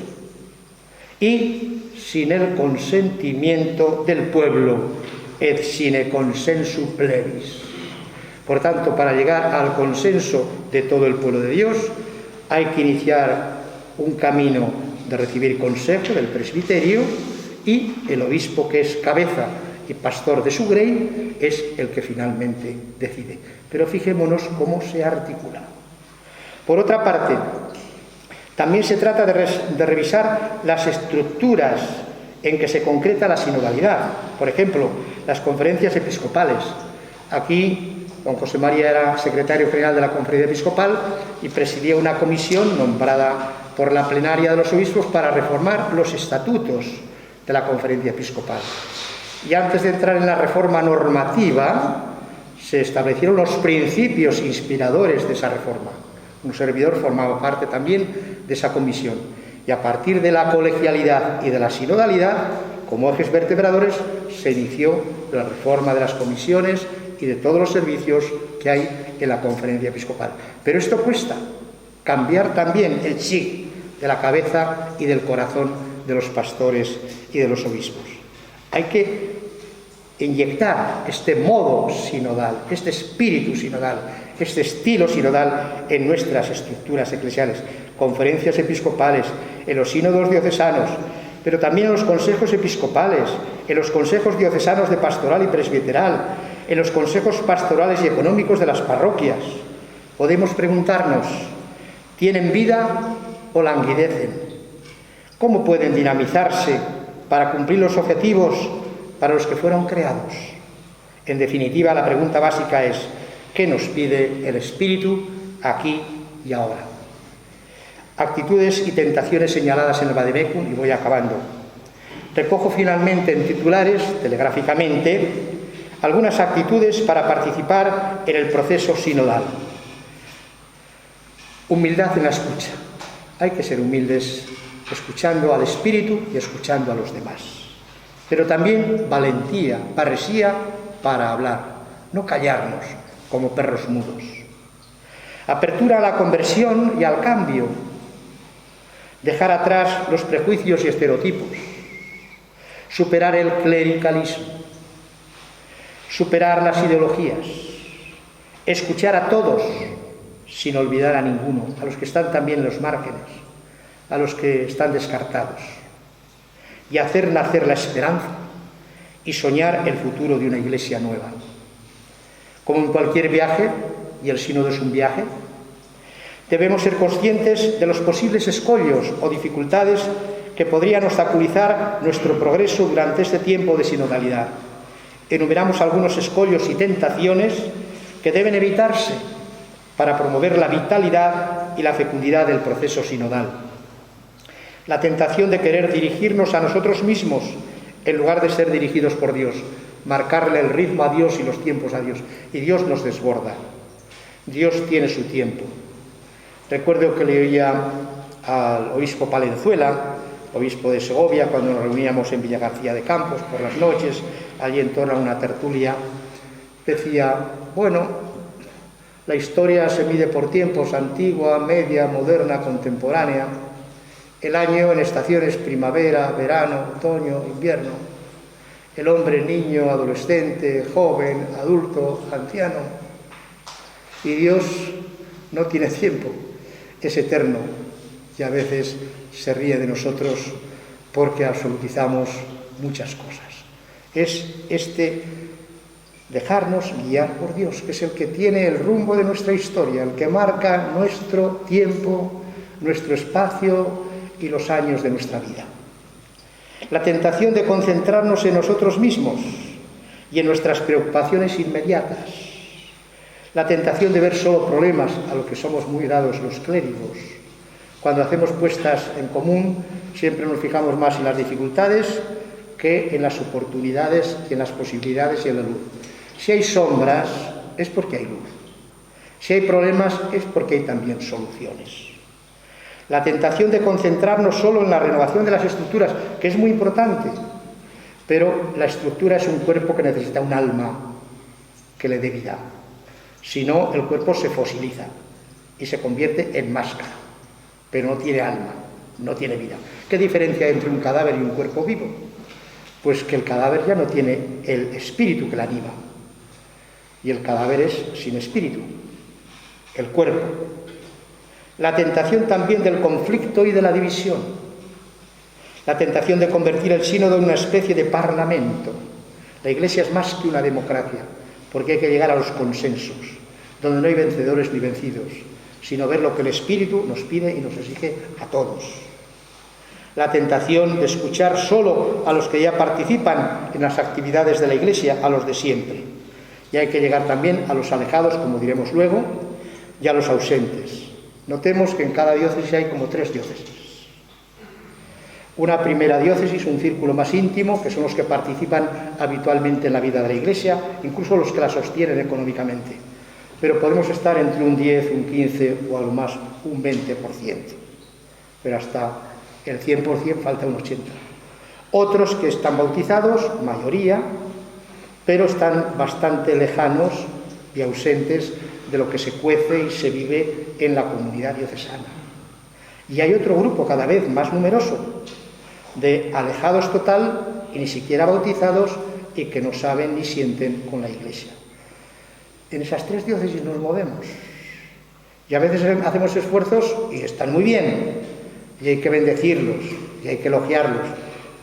y sin el consentimiento del pueblo, et sine consensu plebis. Por tanto, para llegar al consenso de todo el pueblo de Dios, hay que iniciar un camino de recibir consejo del presbiterio, y el obispo, que es cabeza y pastor de su grey, es el que finalmente decide. Pero fijémonos cómo se articula. Por otra parte, también se trata de revisar las estructuras en que se concreta la sinodalidad. Por ejemplo, las conferencias episcopales. Aquí, don José María era secretario general de la conferencia episcopal y presidía una comisión nombrada por la plenaria de los obispos para reformar los estatutos de la conferencia episcopal. Y antes de entrar en la reforma normativa, se establecieron los principios inspiradores de esa reforma. Un servidor formaba parte también de esa comisión. Y a partir de la colegialidad y de la sinodalidad, como ejes vertebradores, se inició la reforma de las comisiones y de todos los servicios que hay en la conferencia episcopal. Pero esto cuesta, cambiar también el chip de la cabeza y del corazón de los pastores y de los obispos. Hay que inyectar este modo sinodal, este espíritu sinodal, este estilo sinodal en nuestras estructuras eclesiales, conferencias episcopales, en los sínodos diocesanos, pero también en los consejos episcopales, en los consejos diocesanos de pastoral y presbiteral, en los consejos pastorales y económicos de las parroquias. Podemos preguntarnos: ¿tienen vida o languidecen? ¿Cómo pueden dinamizarse para cumplir los objetivos para los que fueron creados? En definitiva, la pregunta básica es: ¿qué nos pide el Espíritu aquí y ahora? Actitudes y tentaciones señaladas en el Vademecum, y voy acabando. Recojo finalmente en titulares, telegráficamente, algunas actitudes para participar en el proceso sinodal. Humildad en la escucha. Hay que ser humildes escuchando al Espíritu y escuchando a los demás. Pero también valentía, parresía para hablar, no callarnos como perros mudos. Apertura a la conversión y al cambio. Dejar atrás los prejuicios y estereotipos. Superar el clericalismo. Superar las ideologías. Escuchar a todos sin olvidar a ninguno, a los que están también en los márgenes, a los que están descartados. Y hacer nacer la esperanza y soñar el futuro de una iglesia nueva. Como en cualquier viaje, y el sínodo es un viaje, debemos ser conscientes de los posibles escollos o dificultades que podrían obstaculizar nuestro progreso durante este tiempo de sinodalidad. Enumeramos algunos escollos y tentaciones que deben evitarse para promover la vitalidad y la fecundidad del proceso sinodal. La tentación de querer dirigirnos a nosotros mismos en lugar de ser dirigidos por Dios, marcarle el ritmo a Dios y los tiempos a Dios. Y Dios nos desborda. Dios tiene su tiempo. Recuerdo que le oía al obispo Palenzuela, obispo de Segovia, cuando nos reuníamos en Villa García de Campos por las noches, allí en torno a una tertulia, decía, bueno, la historia se mide por tiempos, antigua, media, moderna, contemporánea, el año en estaciones primavera, verano, otoño, invierno, el hombre, niño, adolescente, joven, adulto, anciano, y Dios no tiene tiempo, es eterno, y a veces se ríe de nosotros porque absolutizamos muchas cosas. Es dejarnos guiar por Dios, que es el que tiene el rumbo de nuestra historia, el que marca nuestro tiempo, nuestro espacio y los años de nuestra vida. La tentación de concentrarnos en nosotros mismos y en nuestras preocupaciones inmediatas. La tentación de ver solo problemas, a lo que somos muy dados los clérigos. Cuando hacemos puestas en común, siempre nos fijamos más en las dificultades que en las oportunidades, y en las posibilidades y en la luz. Si hay sombras, es porque hay luz. Si hay problemas, es porque hay también soluciones. La tentación de concentrarnos solo en la renovación de las estructuras, que es muy importante, pero la estructura es un cuerpo que necesita un alma que le dé vida. Si no, el cuerpo se fosiliza y se convierte en máscara, pero no tiene alma, no tiene vida. ¿Qué diferencia hay entre un cadáver y un cuerpo vivo? Pues que el cadáver ya no tiene el espíritu que la anima, y el cadáver es sin espíritu, el cuerpo. La tentación también del conflicto y de la división. La tentación de convertir el sínodo en una especie de parlamento. La Iglesia es más que una democracia, porque hay que llegar a los consensos, donde no hay vencedores ni vencidos, sino ver lo que el Espíritu nos pide y nos exige a todos. La tentación de escuchar solo a los que ya participan en las actividades de la Iglesia, a los de siempre. Y hay que llegar también a los alejados, como diremos luego, y a los ausentes. Notemos que en cada diócesis hay como 3 diócesis. Una primera diócesis, un círculo más íntimo, que son los que participan habitualmente en la vida de la Iglesia, incluso los que la sostienen económicamente. Pero podemos estar entre un 10, un 15 o a lo más un 20%. Pero hasta el 100% falta un 80%. Otros que están bautizados, mayoría, pero están bastante lejanos y ausentes de lo que se cuece y se vive en la comunidad diocesana. Y hay otro grupo cada vez más numeroso, de alejados total y ni siquiera bautizados y que no saben ni sienten con la Iglesia. En esas 3 diócesis nos movemos. Y a veces hacemos esfuerzos y están muy bien, y hay que bendecirlos, y hay que elogiarlos,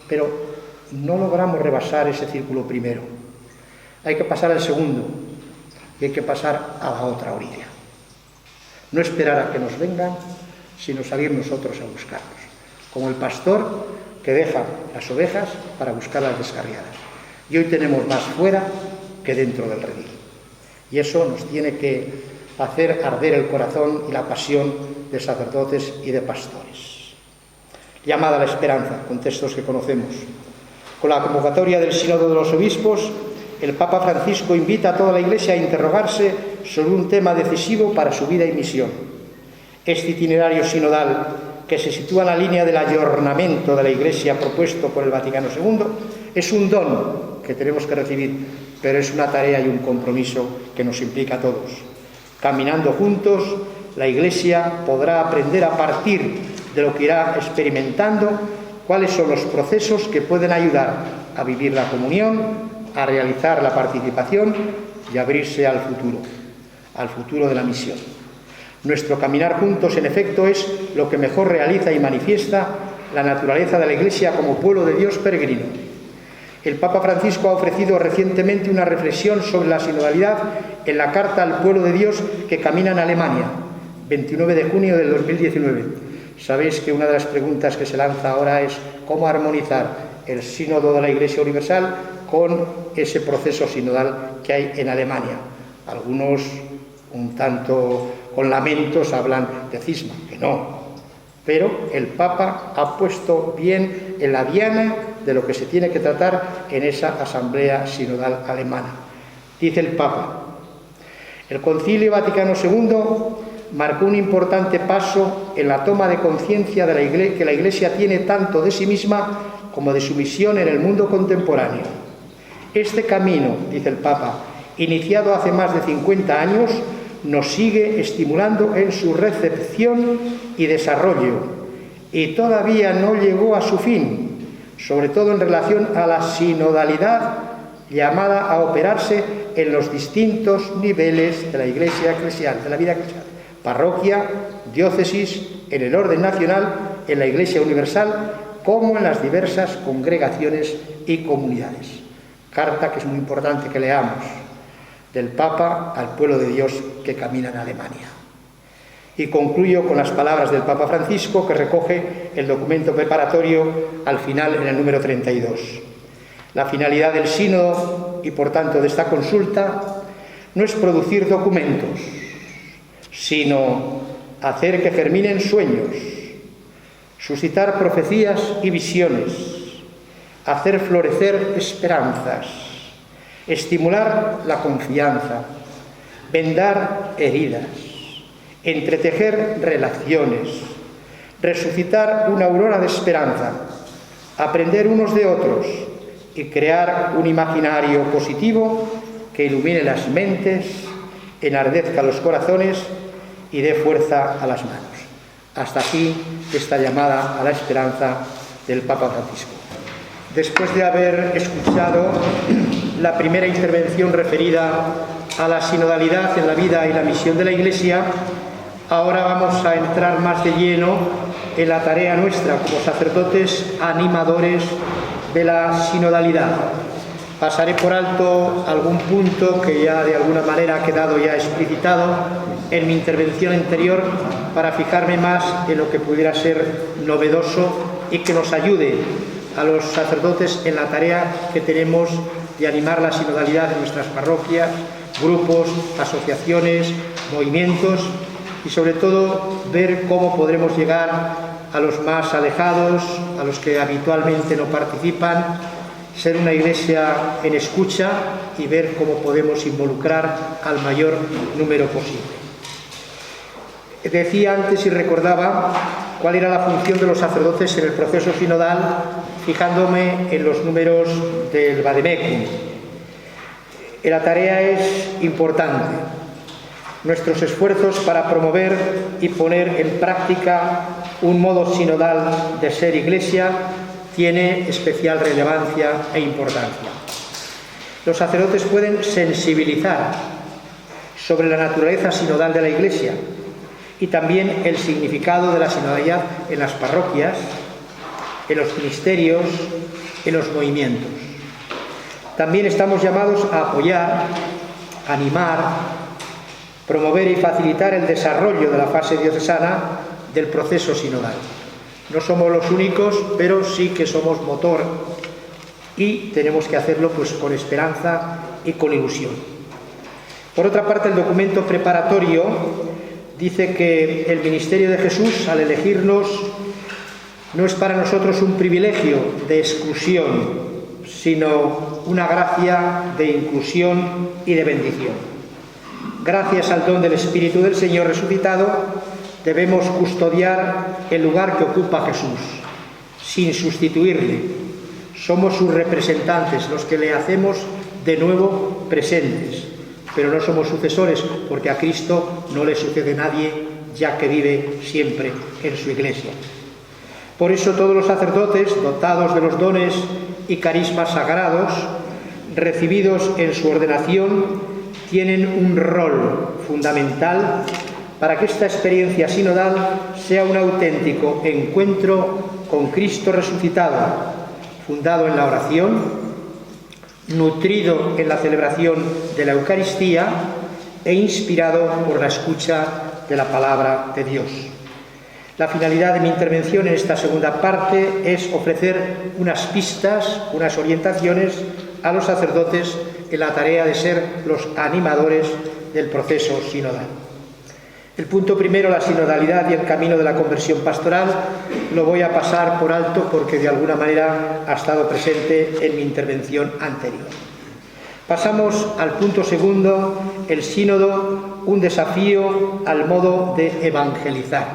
pero no logramos rebasar ese círculo primero. Hay que pasar al segundo, y hay que pasar a la otra orilla. No esperar a que nos vengan, sino salir nosotros a buscarlos, como el pastor que deja las ovejas para buscar las descarriadas. Y hoy tenemos más fuera que dentro del redil. Y eso nos tiene que hacer arder el corazón y la pasión de sacerdotes y de pastores. Llamada a la esperanza, con textos que conocemos. Con la convocatoria del Sínodo de los Obispos, el Papa Francisco invita a toda la Iglesia a interrogarse sobre un tema decisivo para su vida y misión. Este itinerario sinodal, que se sitúa en la línea del ayornamiento de la Iglesia propuesto por el Vaticano II, es un don que tenemos que recibir, pero es una tarea y un compromiso que nos implica a todos. Caminando juntos, la Iglesia podrá aprender a partir de lo que irá experimentando cuáles son los procesos que pueden ayudar a vivir la comunión, a realizar la participación y abrirse al futuro de la misión. Nuestro caminar juntos, en efecto, es lo que mejor realiza y manifiesta la naturaleza de la Iglesia como pueblo de Dios peregrino. El Papa Francisco ha ofrecido recientemente una reflexión sobre la sinodalidad en la Carta al Pueblo de Dios que camina en Alemania, 29 de junio del 2019. Sabéis que una de las preguntas que se lanza ahora es cómo armonizar el sínodo de la Iglesia Universal con ese proceso sinodal que hay en Alemania. Algunos, un tanto con lamentos, hablan de cisma, que no. Pero el Papa ha puesto bien en la diana de lo que se tiene que tratar en esa asamblea sinodal alemana. Dice el Papa: el Concilio Vaticano II marcó un importante paso en la toma de conciencia de que la Iglesia tiene tanto de sí misma como de su misión en el mundo contemporáneo. Este camino, dice el Papa, iniciado hace más de 50 años, nos sigue estimulando en su recepción y desarrollo, y todavía no llegó a su fin, sobre todo en relación a la sinodalidad llamada a operarse en los distintos niveles de la Iglesia eclesial, de la vida eclesial: parroquia, diócesis, en el orden nacional, en la Iglesia universal, como en las diversas congregaciones y comunidades. Carta que es muy importante que leamos, del Papa al pueblo de Dios que camina en Alemania. Y concluyo con las palabras del Papa Francisco, que recoge el documento preparatorio al final, en el número 32. La finalidad del sínodo y por tanto de esta consulta no es producir documentos, sino hacer que germinen sueños, suscitar profecías y visiones, hacer florecer esperanzas, estimular la confianza, vendar heridas, entretejer relaciones, resucitar una aurora de esperanza, aprender unos de otros y crear un imaginario positivo que ilumine las mentes, enardezca los corazones y dé fuerza a las manos. Hasta aquí esta llamada a la esperanza del Papa Francisco. Después de haber escuchado la primera intervención referida a la sinodalidad en la vida y la misión de la Iglesia, ahora vamos a entrar más de lleno en la tarea nuestra como sacerdotes animadores de la sinodalidad. Pasaré por alto algún punto que ya de alguna manera ha quedado ya explicitado en mi intervención anterior, para fijarme más en lo que pudiera ser novedoso y que nos ayude a los sacerdotes en la tarea que tenemos de animar la sinodalidad en nuestras parroquias, grupos, asociaciones, movimientos, y sobre todo ver cómo podremos llegar a los más alejados, a los que habitualmente no participan, ser una iglesia en escucha y ver cómo podemos involucrar al mayor número posible. Decía antes y recordaba cuál era la función de los sacerdotes en el proceso sinodal, fijándome en los números del Vademecum. La tarea es importante. Nuestros esfuerzos para promover y poner en práctica un modo sinodal de ser iglesia tiene especial relevancia e importancia. Los sacerdotes pueden sensibilizar sobre la naturaleza sinodal de la iglesia y también el significado de la sinodalidad en las parroquias, en los ministerios, en los movimientos. También estamos llamados a apoyar, animar, promover y facilitar el desarrollo de la fase diocesana del proceso sinodal. No somos los únicos, pero sí que somos motor y tenemos que hacerlo pues con esperanza y con ilusión. Por otra parte, el documento preparatorio dice que el ministerio de Jesús, al elegirnos, no es para nosotros un privilegio de exclusión, sino una gracia de inclusión y de bendición. Gracias al don del Espíritu del Señor resucitado, debemos custodiar el lugar que ocupa Jesús, sin sustituirle. Somos sus representantes, los que le hacemos de nuevo presentes, pero no somos sucesores, porque a Cristo no le sucede nadie, ya que vive siempre en su iglesia. Por eso todos los sacerdotes, dotados de los dones y carismas sagrados, recibidos en su ordenación, tienen un rol fundamental para que esta experiencia sinodal sea un auténtico encuentro con Cristo resucitado, fundado en la oración, nutrido en la celebración de la Eucaristía e inspirado por la escucha de la palabra de Dios. La finalidad de mi intervención en esta segunda parte es ofrecer unas pistas, unas orientaciones a los sacerdotes en la tarea de ser los animadores del proceso sinodal. El punto primero, la sinodalidad y el camino de la conversión pastoral, lo voy a pasar por alto porque de alguna manera ha estado presente en mi intervención anterior. Pasamos al punto segundo, el sínodo, un desafío al modo de evangelizar.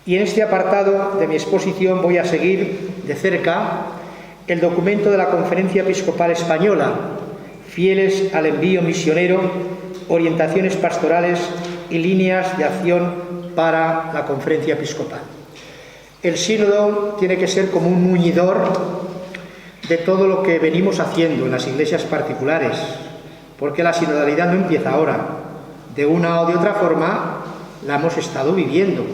Y en este apartado de mi exposición voy a seguir de cerca el documento de la Conferencia Episcopal Española, Fieles al envío misionero, orientaciones pastorales y líneas de acción para la Conferencia Episcopal. El sínodo tiene que ser como un muñidor de todo lo que venimos haciendo en las iglesias particulares, porque la sinodalidad no empieza ahora. De una o de otra forma la hemos estado viviendo.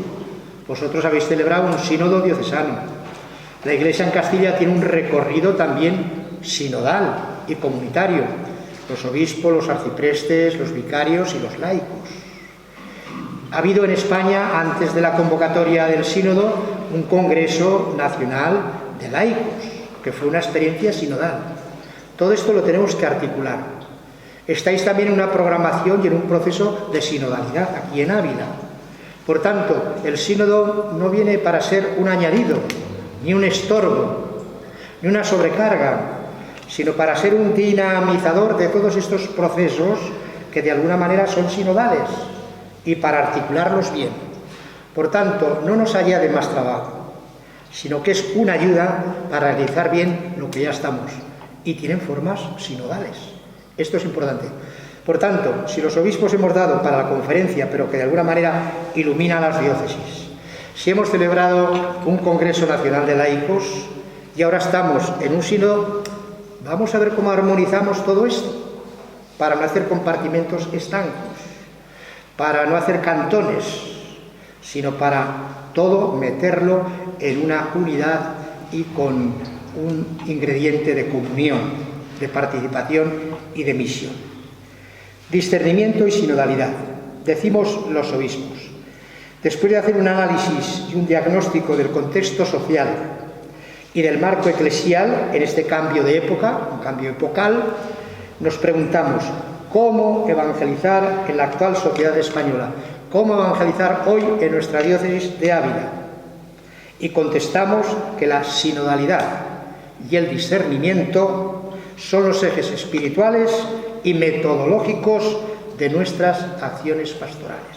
Vosotros habéis celebrado un sínodo diocesano. La Iglesia en Castilla tiene un recorrido también sinodal y comunitario. Los obispos, los arciprestes, los vicarios y los laicos. Ha habido en España, antes de la convocatoria del sínodo, un congreso nacional de laicos, que fue una experiencia sinodal. Todo esto lo tenemos que articular. Estáis también en una programación y en un proceso de sinodalidad aquí en Ávila. Por tanto, el sínodo no viene para ser un añadido, ni un estorbo, ni una sobrecarga, sino para ser un dinamizador de todos estos procesos que de alguna manera son sinodales y para articularlos bien. Por tanto, no nos añade más trabajo, sino que es una ayuda para realizar bien lo que ya estamos. Y tienen formas sinodales. Esto es importante. Por tanto, si los obispos hemos dado para la conferencia, pero que de alguna manera ilumina a las diócesis, si hemos celebrado un Congreso Nacional de Laicos y ahora estamos en un sínodo, vamos a ver cómo armonizamos todo esto para no hacer compartimentos estancos, para no hacer cantones, sino para todo meterlo en una unidad y con un ingrediente de comunión, de participación y de misión. Discernimiento y sinodalidad. Decimos los obispos. Después de hacer un análisis y un diagnóstico del contexto social y del marco eclesial en este cambio de época, un cambio epocal, nos preguntamos cómo evangelizar en la actual sociedad española, cómo evangelizar hoy en nuestra diócesis de Ávila. Y contestamos que la sinodalidad y el discernimiento son los ejes espirituales y metodológicos de nuestras acciones pastorales.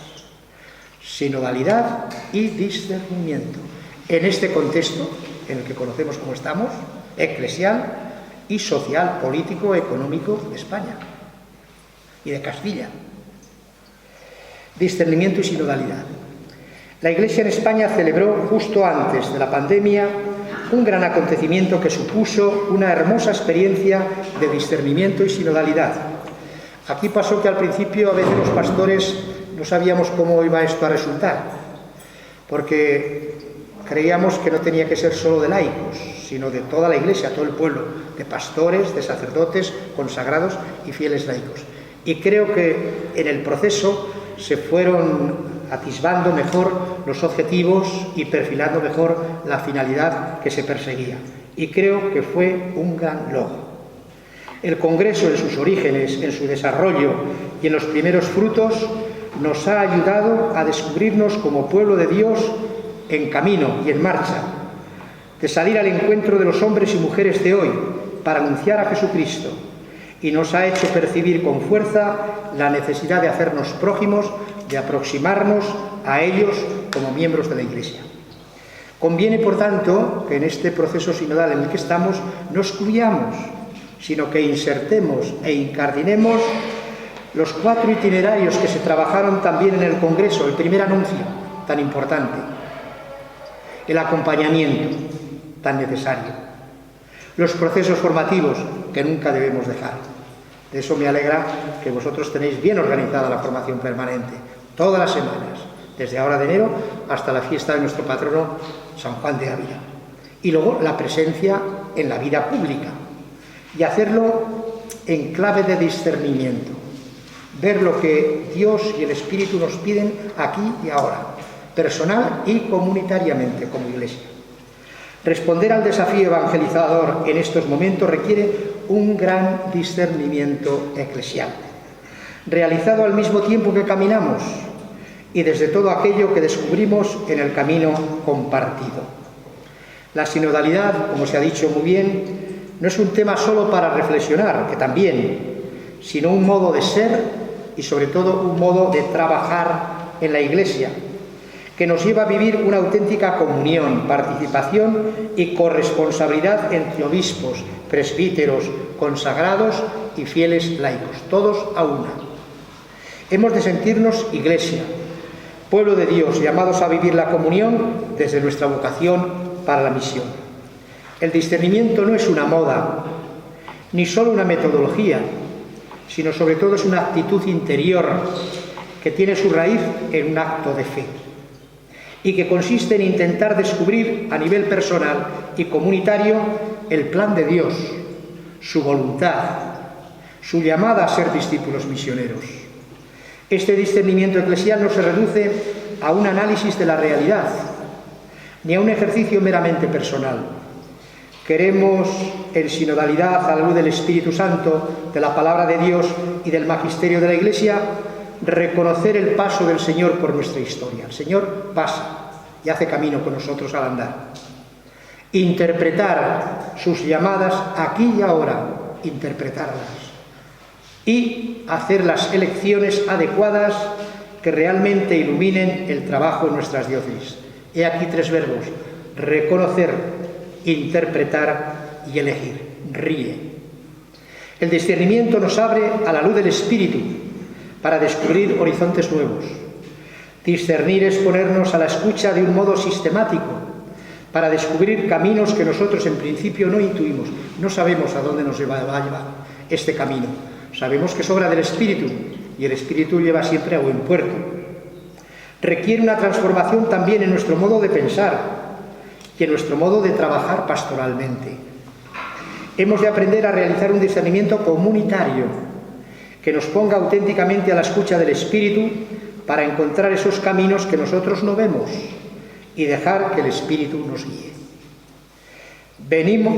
Sinodalidad y discernimiento. En este contexto, en el que conocemos como estamos, eclesial y social, político, económico de España y de Castilla. Discernimiento y sinodalidad. La Iglesia en España celebró justo antes de la pandemia un gran acontecimiento que supuso una hermosa experiencia de discernimiento y sinodalidad. Aquí pasó que al principio a veces los pastores no sabíamos cómo iba esto a resultar, porque creíamos que no tenía que ser solo de laicos, sino de toda la Iglesia, todo el pueblo, de pastores, de sacerdotes, consagrados y fieles laicos. Y creo que en el proceso se fueron atisbando mejor los objetivos y perfilando mejor la finalidad que se perseguía. Y creo que fue un gran logro. El Congreso, en sus orígenes, en su desarrollo y en los primeros frutos, nos ha ayudado a descubrirnos como pueblo de Dios en camino y en marcha, de salir al encuentro de los hombres y mujeres de hoy para anunciar a Jesucristo, y nos ha hecho percibir con fuerza la necesidad de hacernos prójimos, de aproximarnos a ellos como miembros de la Iglesia. Conviene, por tanto, que en este proceso sinodal en el que estamos no excluyamos, sino que insertemos e incardinemos los 4 itinerarios que se trabajaron también en el Congreso, el primer anuncio tan importante, el acompañamiento tan necesario, los procesos formativos que nunca debemos dejar. De eso me alegra que vosotros tenéis bien organizada la formación permanente, todas las semanas, desde ahora de enero hasta la fiesta de nuestro patrono San Juan de Ávila. Y luego la presencia en la vida pública, y hacerlo en clave de discernimiento, ver lo que Dios y el Espíritu nos piden aquí y ahora, personal y comunitariamente como Iglesia. Responder al desafío evangelizador en estos momentos requiere un gran discernimiento eclesial, realizado al mismo tiempo que caminamos y desde todo aquello que descubrimos en el camino compartido. La sinodalidad, como se ha dicho muy bien, no es un tema solo para reflexionar, que también, sino un modo de ser y sobre todo un modo de trabajar en la Iglesia, que nos lleva a vivir una auténtica comunión, participación y corresponsabilidad entre obispos, presbíteros, consagrados y fieles laicos, todos a una. Hemos de sentirnos Iglesia, pueblo de Dios, llamados a vivir la comunión desde nuestra vocación para la misión. El discernimiento no es una moda, ni solo una metodología, sino sobre todo es una actitud interior que tiene su raíz en un acto de fe y que consiste en intentar descubrir a nivel personal y comunitario el plan de Dios, su voluntad, su llamada a ser discípulos misioneros. Este discernimiento eclesial no se reduce a un análisis de la realidad, ni a un ejercicio meramente personal. Queremos, en sinodalidad, a la luz del Espíritu Santo, de la palabra de Dios y del magisterio de la Iglesia, reconocer el paso del Señor por nuestra historia. El Señor pasa y hace camino con nosotros al andar. Interpretar sus llamadas aquí y ahora, interpretarlas. Y hacer las elecciones adecuadas que realmente iluminen el trabajo en nuestras diócesis. He aquí tres verbos: reconocer, interpretar y elegir. Ríe. El discernimiento nos abre a la luz del Espíritu para descubrir horizontes nuevos. Discernir es ponernos a la escucha de un modo sistemático para descubrir caminos que nosotros en principio no intuimos. No sabemos a dónde nos va a llevar este camino. Sabemos que es obra del Espíritu y el Espíritu lleva siempre a buen puerto. Requiere una transformación también en nuestro modo de pensar y en nuestro modo de trabajar pastoralmente. Hemos de aprender a realizar un discernimiento comunitario que nos ponga auténticamente a la escucha del Espíritu para encontrar esos caminos que nosotros no vemos y dejar que el Espíritu nos guíe.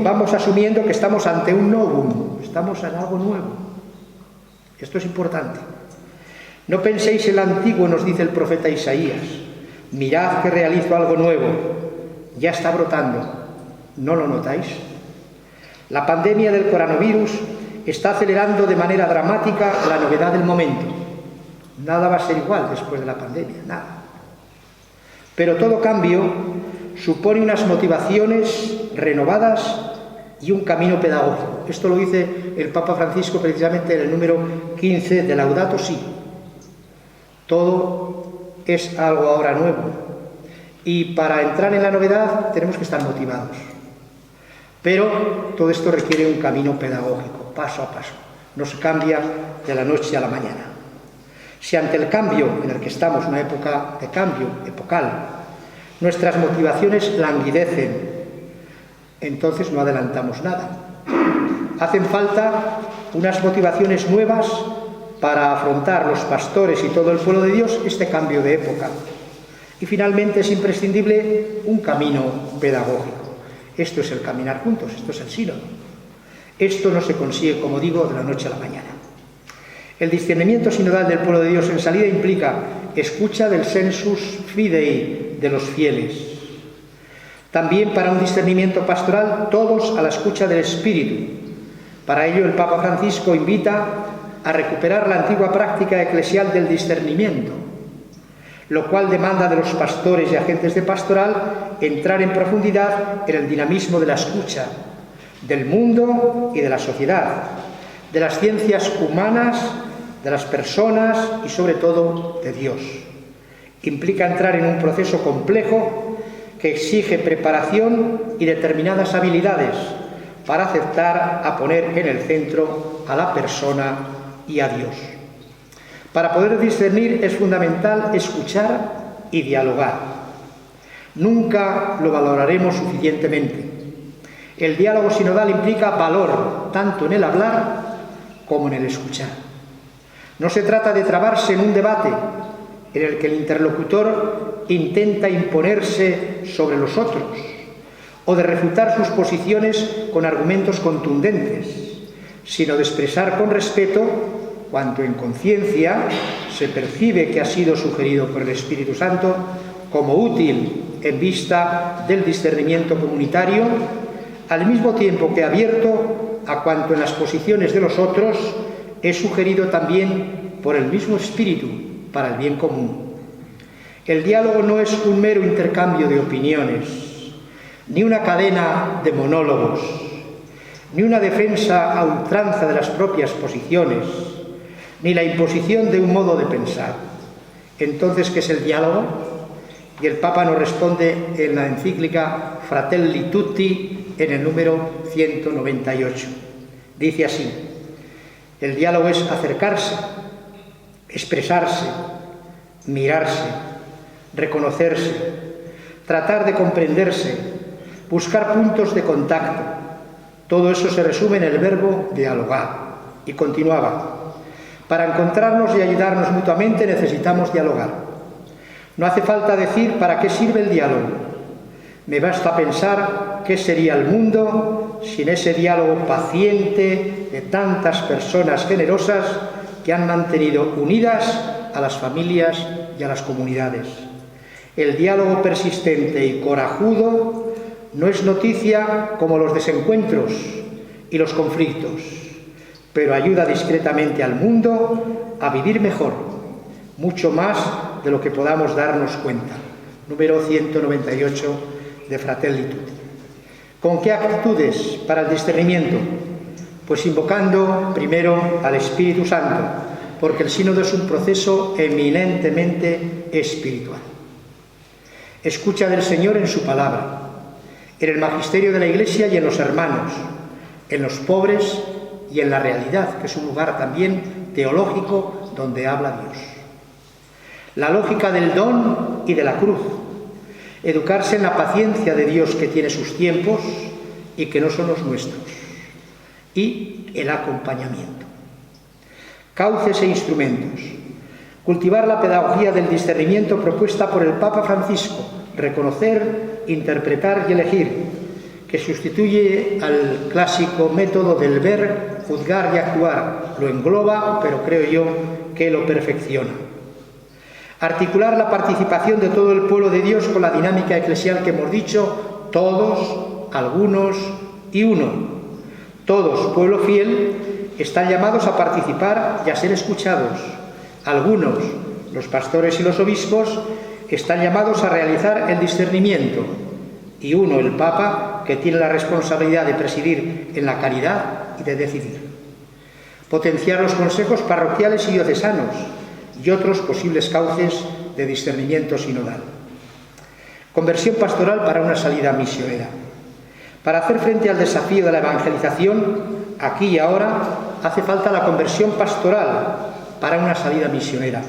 Vamos asumiendo que estamos ante un novum, estamos en algo nuevo. Esto es importante. No penséis en lo antiguo, nos dice el profeta Isaías. Mirad que realizo algo nuevo. Ya está brotando. ¿No lo notáis? La pandemia del coronavirus está acelerando de manera dramática la novedad del momento. Nada va a ser igual después de la pandemia, nada. Pero todo cambio supone unas motivaciones renovadas y un camino pedagógico. Esto lo dice el Papa Francisco precisamente en el número 15 de Laudato Si. Todo es algo ahora nuevo. Y para entrar en la novedad tenemos que estar motivados. Pero todo esto requiere un camino pedagógico, paso a paso. No se cambia de la noche a la mañana. Si ante el cambio en el que estamos, una época de cambio, epocal, nuestras motivaciones languidecen, entonces no adelantamos nada. Hacen falta unas motivaciones nuevas para afrontar los pastores y todo el pueblo de Dios este cambio de época. Y finalmente es imprescindible un camino pedagógico. Esto es el caminar juntos, esto es el sínodo. Esto no se consigue, como digo, de la noche a la mañana. El discernimiento sinodal del pueblo de Dios en salida implica escucha del sensus fidei de los fieles. También para un discernimiento pastoral, todos a la escucha del Espíritu. Para ello el Papa Francisco invita a recuperar la antigua práctica eclesial del discernimiento, lo cual demanda de los pastores y agentes de pastoral entrar en profundidad en el dinamismo de la escucha, del mundo y de la sociedad, de las ciencias humanas, de las personas y sobre todo de Dios. Implica entrar en un proceso complejo que exige preparación y determinadas habilidades para aceptar a poner en el centro a la persona y a Dios. Para poder discernir es fundamental escuchar y dialogar. Nunca lo valoraremos suficientemente. El diálogo sinodal implica valor, tanto en el hablar como en el escuchar. No se trata de trabarse en un debate en el que el interlocutor intenta imponerse sobre los otros o de refutar sus posiciones con argumentos contundentes, sino de expresar con respeto cuanto en conciencia se percibe que ha sido sugerido por el Espíritu Santo como útil en vista del discernimiento comunitario, al mismo tiempo que abierto a cuanto en las posiciones de los otros es sugerido también por el mismo espíritu para el bien común. El diálogo no es un mero intercambio de opiniones, ni una cadena de monólogos, ni una defensa a ultranza de las propias posiciones, ni la imposición de un modo de pensar. Entonces, ¿qué es el diálogo? Y el Papa nos responde en la encíclica Fratelli Tutti en el número 198. Dice así: el diálogo es acercarse, expresarse, mirarse, reconocerse, tratar de comprenderse, buscar puntos de contacto. Todo eso se resume en el verbo dialogar. Y continuaba: para encontrarnos y ayudarnos mutuamente necesitamos dialogar. No hace falta decir para qué sirve el diálogo. Me basta pensar qué sería el mundo sin ese diálogo paciente de tantas personas generosas que han mantenido unidas a las familias y a las comunidades. El diálogo persistente y corajudo no es noticia como los desencuentros y los conflictos, pero ayuda discretamente al mundo a vivir mejor, mucho más de lo que podamos darnos cuenta. Número 198 de Fratelli Tutti. ¿Con qué actitudes para el discernimiento? Pues invocando primero al Espíritu Santo, porque el sínodo es un proceso eminentemente espiritual. Escucha del Señor en su palabra, en el magisterio de la Iglesia y en los hermanos, en los pobres y en la realidad, que es un lugar también teológico donde habla Dios. La lógica del don y de la cruz. Educarse en la paciencia de Dios, que tiene sus tiempos y que no son los nuestros. Y el acompañamiento. Cauces e instrumentos. Cultivar la pedagogía del discernimiento propuesta por el Papa Francisco. Reconocer, interpretar y elegir, que sustituye al clásico método del ver, juzgar y actuar. Lo engloba, pero creo yo que lo perfecciona. Articular la participación de todo el pueblo de Dios con la dinámica eclesial que hemos dicho: todos, algunos y uno. Todos, pueblo fiel, están llamados a participar y a ser escuchados. Algunos, los pastores y los obispos, están llamados a realizar el discernimiento. Y uno, el Papa, que tiene la responsabilidad de presidir en la caridad y de decidir. Potenciar los consejos parroquiales y diocesanos y otros posibles cauces de discernimiento sinodal. Conversión pastoral para una salida misionera. Para hacer frente al desafío de la evangelización, aquí y ahora, hace falta la conversión pastoral para una salida misionera.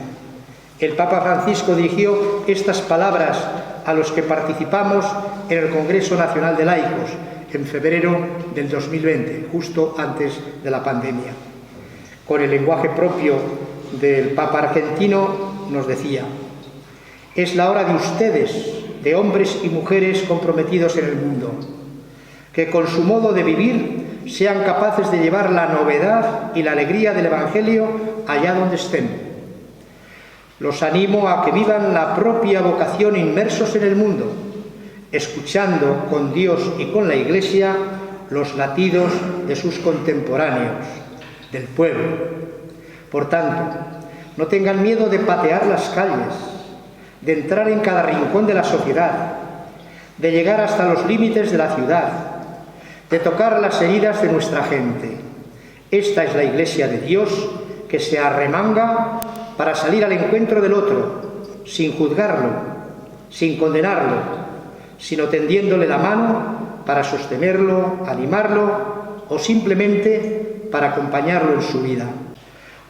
El Papa Francisco dirigió estas palabras a los que participamos en el Congreso Nacional de Laicos en febrero del 2020, justo antes de la pandemia. Con el lenguaje propio del Papa argentino nos decía: es la hora de ustedes, de hombres y mujeres comprometidos en el mundo, que con su modo de vivir sean capaces de llevar la novedad y la alegría del Evangelio allá donde estén. Los animo a que vivan la propia vocación inmersos en el mundo, escuchando con Dios y con la Iglesia los latidos de sus contemporáneos, del pueblo. Por tanto, no tengan miedo de patear las calles, de entrar en cada rincón de la sociedad, de llegar hasta los límites de la ciudad, de tocar las heridas de nuestra gente. Esta es la Iglesia de Dios, que se arremanga para salir al encuentro del otro, sin juzgarlo, sin condenarlo, sino tendiéndole la mano para sostenerlo, animarlo o simplemente para acompañarlo en su vida.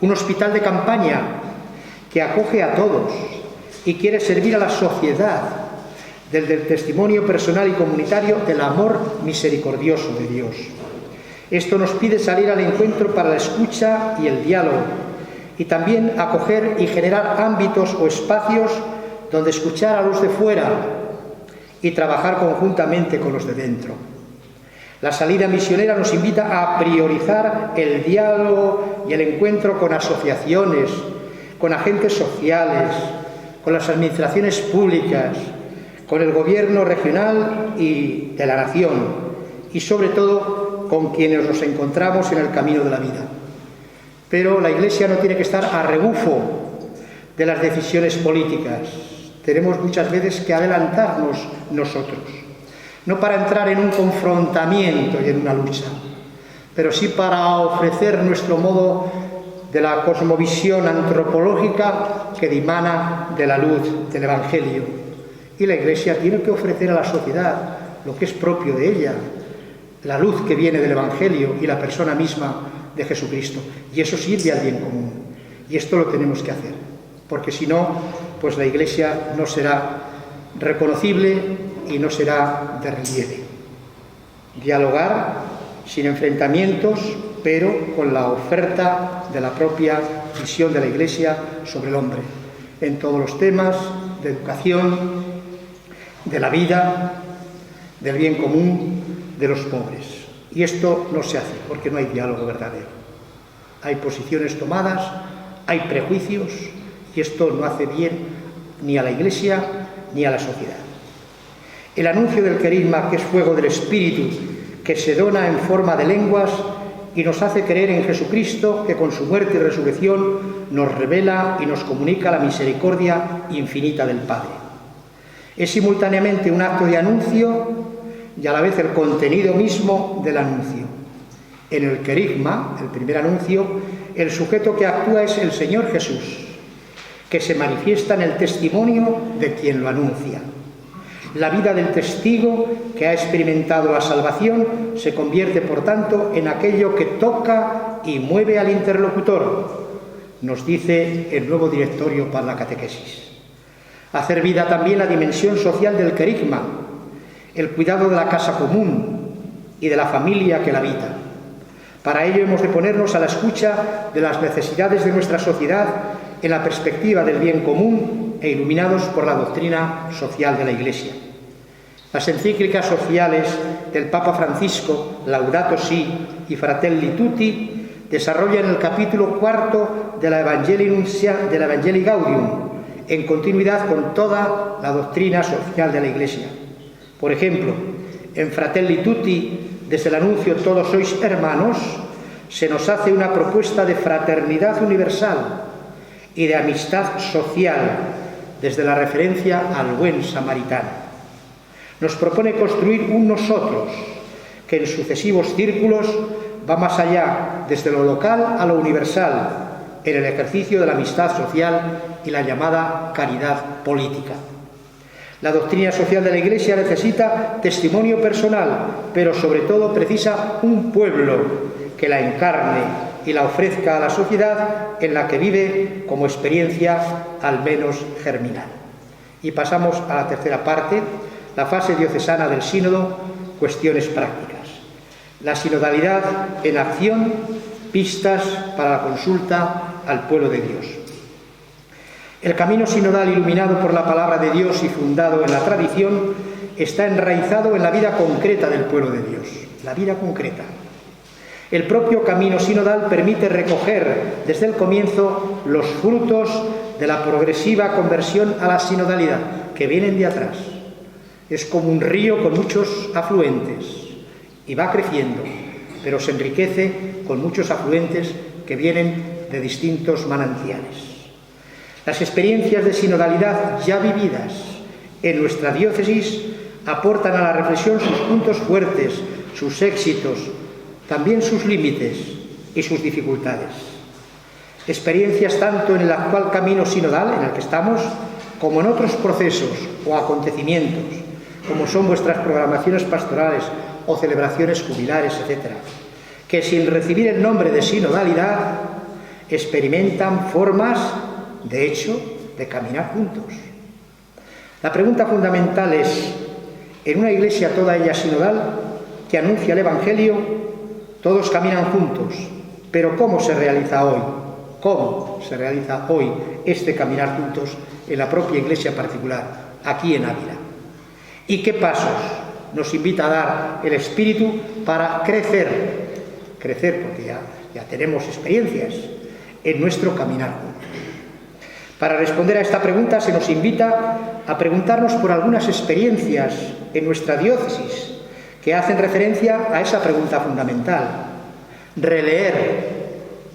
Un hospital de campaña que acoge a todos y quiere servir a la sociedad desde el testimonio personal y comunitario del amor misericordioso de Dios. Esto nos pide salir al encuentro para la escucha y el diálogo, y también acoger y generar ámbitos o espacios donde escuchar a los de fuera y trabajar conjuntamente con los de dentro. La salida misionera nos invita a priorizar el diálogo y el encuentro con asociaciones, con agentes sociales, con las administraciones públicas, con el gobierno regional y de la nación, y sobre todo con quienes nos encontramos en el camino de la vida. Pero la Iglesia no tiene que estar a rebufo de las decisiones políticas. Tenemos muchas veces que adelantarnos nosotros, no para entrar en un confrontamiento y en una lucha, pero sí para ofrecer nuestro modo de la cosmovisión antropológica que dimana de la luz del Evangelio. Y la Iglesia tiene que ofrecer a la sociedad lo que es propio de ella, la luz que viene del Evangelio y la persona misma de Jesucristo. Y eso sirve al bien común. Y esto lo tenemos que hacer, porque si no, pues la Iglesia no será reconocible y no será de relieve. Dialogar sin enfrentamientos, pero con la oferta de la propia visión de la Iglesia sobre el hombre, en todos los temas de educación, de la vida, del bien común, de los pobres. Y esto no se hace porque no hay diálogo verdadero. Hay posiciones tomadas, hay prejuicios, y esto no hace bien ni a la Iglesia ni a la sociedad. El anuncio del querigma, que es fuego del Espíritu, que se dona en forma de lenguas y nos hace creer en Jesucristo, que con su muerte y resurrección nos revela y nos comunica la misericordia infinita del Padre. Es simultáneamente un acto de anuncio y a la vez el contenido mismo del anuncio. En el querigma, el primer anuncio, el sujeto que actúa es el Señor Jesús, que se manifiesta en el testimonio de quien lo anuncia. La vida del testigo que ha experimentado la salvación se convierte, por tanto, en aquello que toca y mueve al interlocutor, nos dice el nuevo directorio para la catequesis. Hacer vida también la dimensión social del querigma, el cuidado de la casa común y de la familia que la habita. Para ello hemos de ponernos a la escucha de las necesidades de nuestra sociedad en la perspectiva del bien común e iluminados por la doctrina social de la Iglesia. Las encíclicas sociales del Papa Francisco, Laudato Si y Fratelli Tutti, desarrollan el capítulo 4 de la Evangelii Gaudium, en continuidad con toda la doctrina social de la Iglesia. Por ejemplo, en Fratelli Tutti, desde el anuncio todos sois hermanos, se nos hace una propuesta de fraternidad universal y de amistad social, desde la referencia al buen samaritano. Nos propone construir un nosotros que en sucesivos círculos va más allá, desde lo local a lo universal, en el ejercicio de la amistad social y la llamada caridad política. La doctrina social de la Iglesia necesita testimonio personal, pero sobre todo precisa un pueblo que la encarne y la ofrezca a la sociedad en la que vive como experiencia al menos germinal. Y pasamos a la tercera parte, la fase diocesana del sínodo, cuestiones prácticas. La sinodalidad en acción, pistas para la consulta al pueblo de Dios. El camino sinodal iluminado por la palabra de Dios y fundado en la tradición está enraizado en la vida concreta del pueblo de Dios, la vida concreta. El propio camino sinodal permite recoger desde el comienzo los frutos de la progresiva conversión a la sinodalidad, que vienen de atrás. Es como un río con muchos afluentes y va creciendo, pero se enriquece con muchos afluentes que vienen de distintos manantiales. Las experiencias de sinodalidad ya vividas en nuestra diócesis aportan a la reflexión sus puntos fuertes, sus éxitos, también sus límites y sus dificultades. Experiencias tanto en el actual camino sinodal en el que estamos, como en otros procesos o acontecimientos, como son vuestras programaciones pastorales o celebraciones jubilares, etc., que sin recibir el nombre de sinodalidad experimentan formas, de hecho, de caminar juntos. La pregunta fundamental es, en una iglesia toda ella sinodal, que anuncia el Evangelio, todos caminan juntos, pero ¿cómo se realiza hoy? ¿Cómo se realiza hoy este caminar juntos en la propia iglesia particular, aquí en Ávila? ¿Y qué pasos nos invita a dar el Espíritu para crecer? Crecer porque ya tenemos experiencias en nuestro caminar juntos. Para responder a esta pregunta se nos invita a preguntarnos por algunas experiencias en nuestra diócesis que hacen referencia a esa pregunta fundamental. Releer,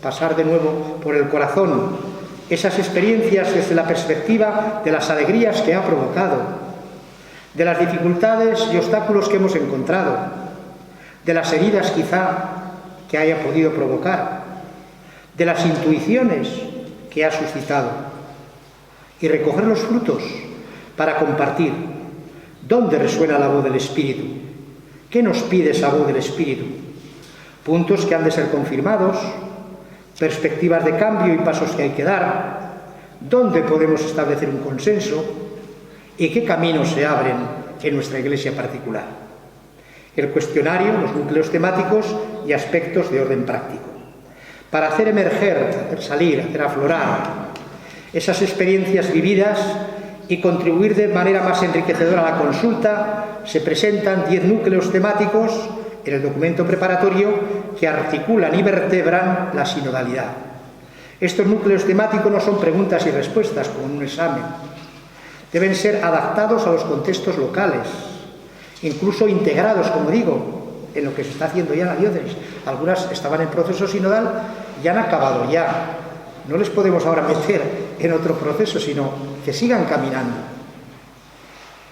pasar de nuevo por el corazón esas experiencias desde la perspectiva de las alegrías que ha provocado, de las dificultades y obstáculos que hemos encontrado, de las heridas quizá que haya podido provocar, de las intuiciones que ha suscitado, y recoger los frutos para compartir. ¿Dónde resuena la voz del Espíritu? ¿Qué nos pide esa voz del Espíritu? Puntos que han de ser confirmados, perspectivas de cambio y pasos que hay que dar, dónde podemos establecer un consenso y qué caminos se abren en nuestra iglesia particular. El cuestionario, los núcleos temáticos y aspectos de orden práctico. Para hacer emerger, hacer salir, hacer aflorar esas experiencias vividas y contribuir de manera más enriquecedora a la consulta, se presentan 10 núcleos temáticos en el documento preparatorio que articulan y vertebran la sinodalidad. Estos núcleos temáticos no son preguntas y respuestas como en un examen. Deben ser adaptados a los contextos locales, incluso integrados, como digo, en lo que se está haciendo ya en la diócesis. Algunas estaban en proceso sinodal y han acabado ya. No les podemos ahora meter en otro proceso, sino que sigan caminando.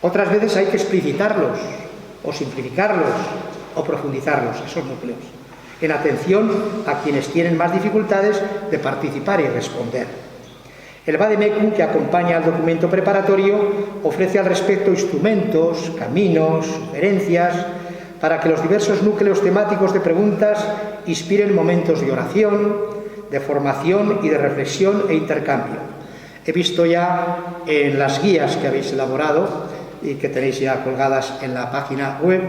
Otras veces hay que explicitarlos, o simplificarlos, o profundizarlos, esos núcleos, en atención a quienes tienen más dificultades de participar y responder. El Vademecum, que acompaña al documento preparatorio, ofrece al respecto instrumentos, caminos, sugerencias, para que los diversos núcleos temáticos de preguntas inspiren momentos de oración, de formación y de reflexión e intercambio. He visto ya en las guías que habéis elaborado y que tenéis ya colgadas en la página web,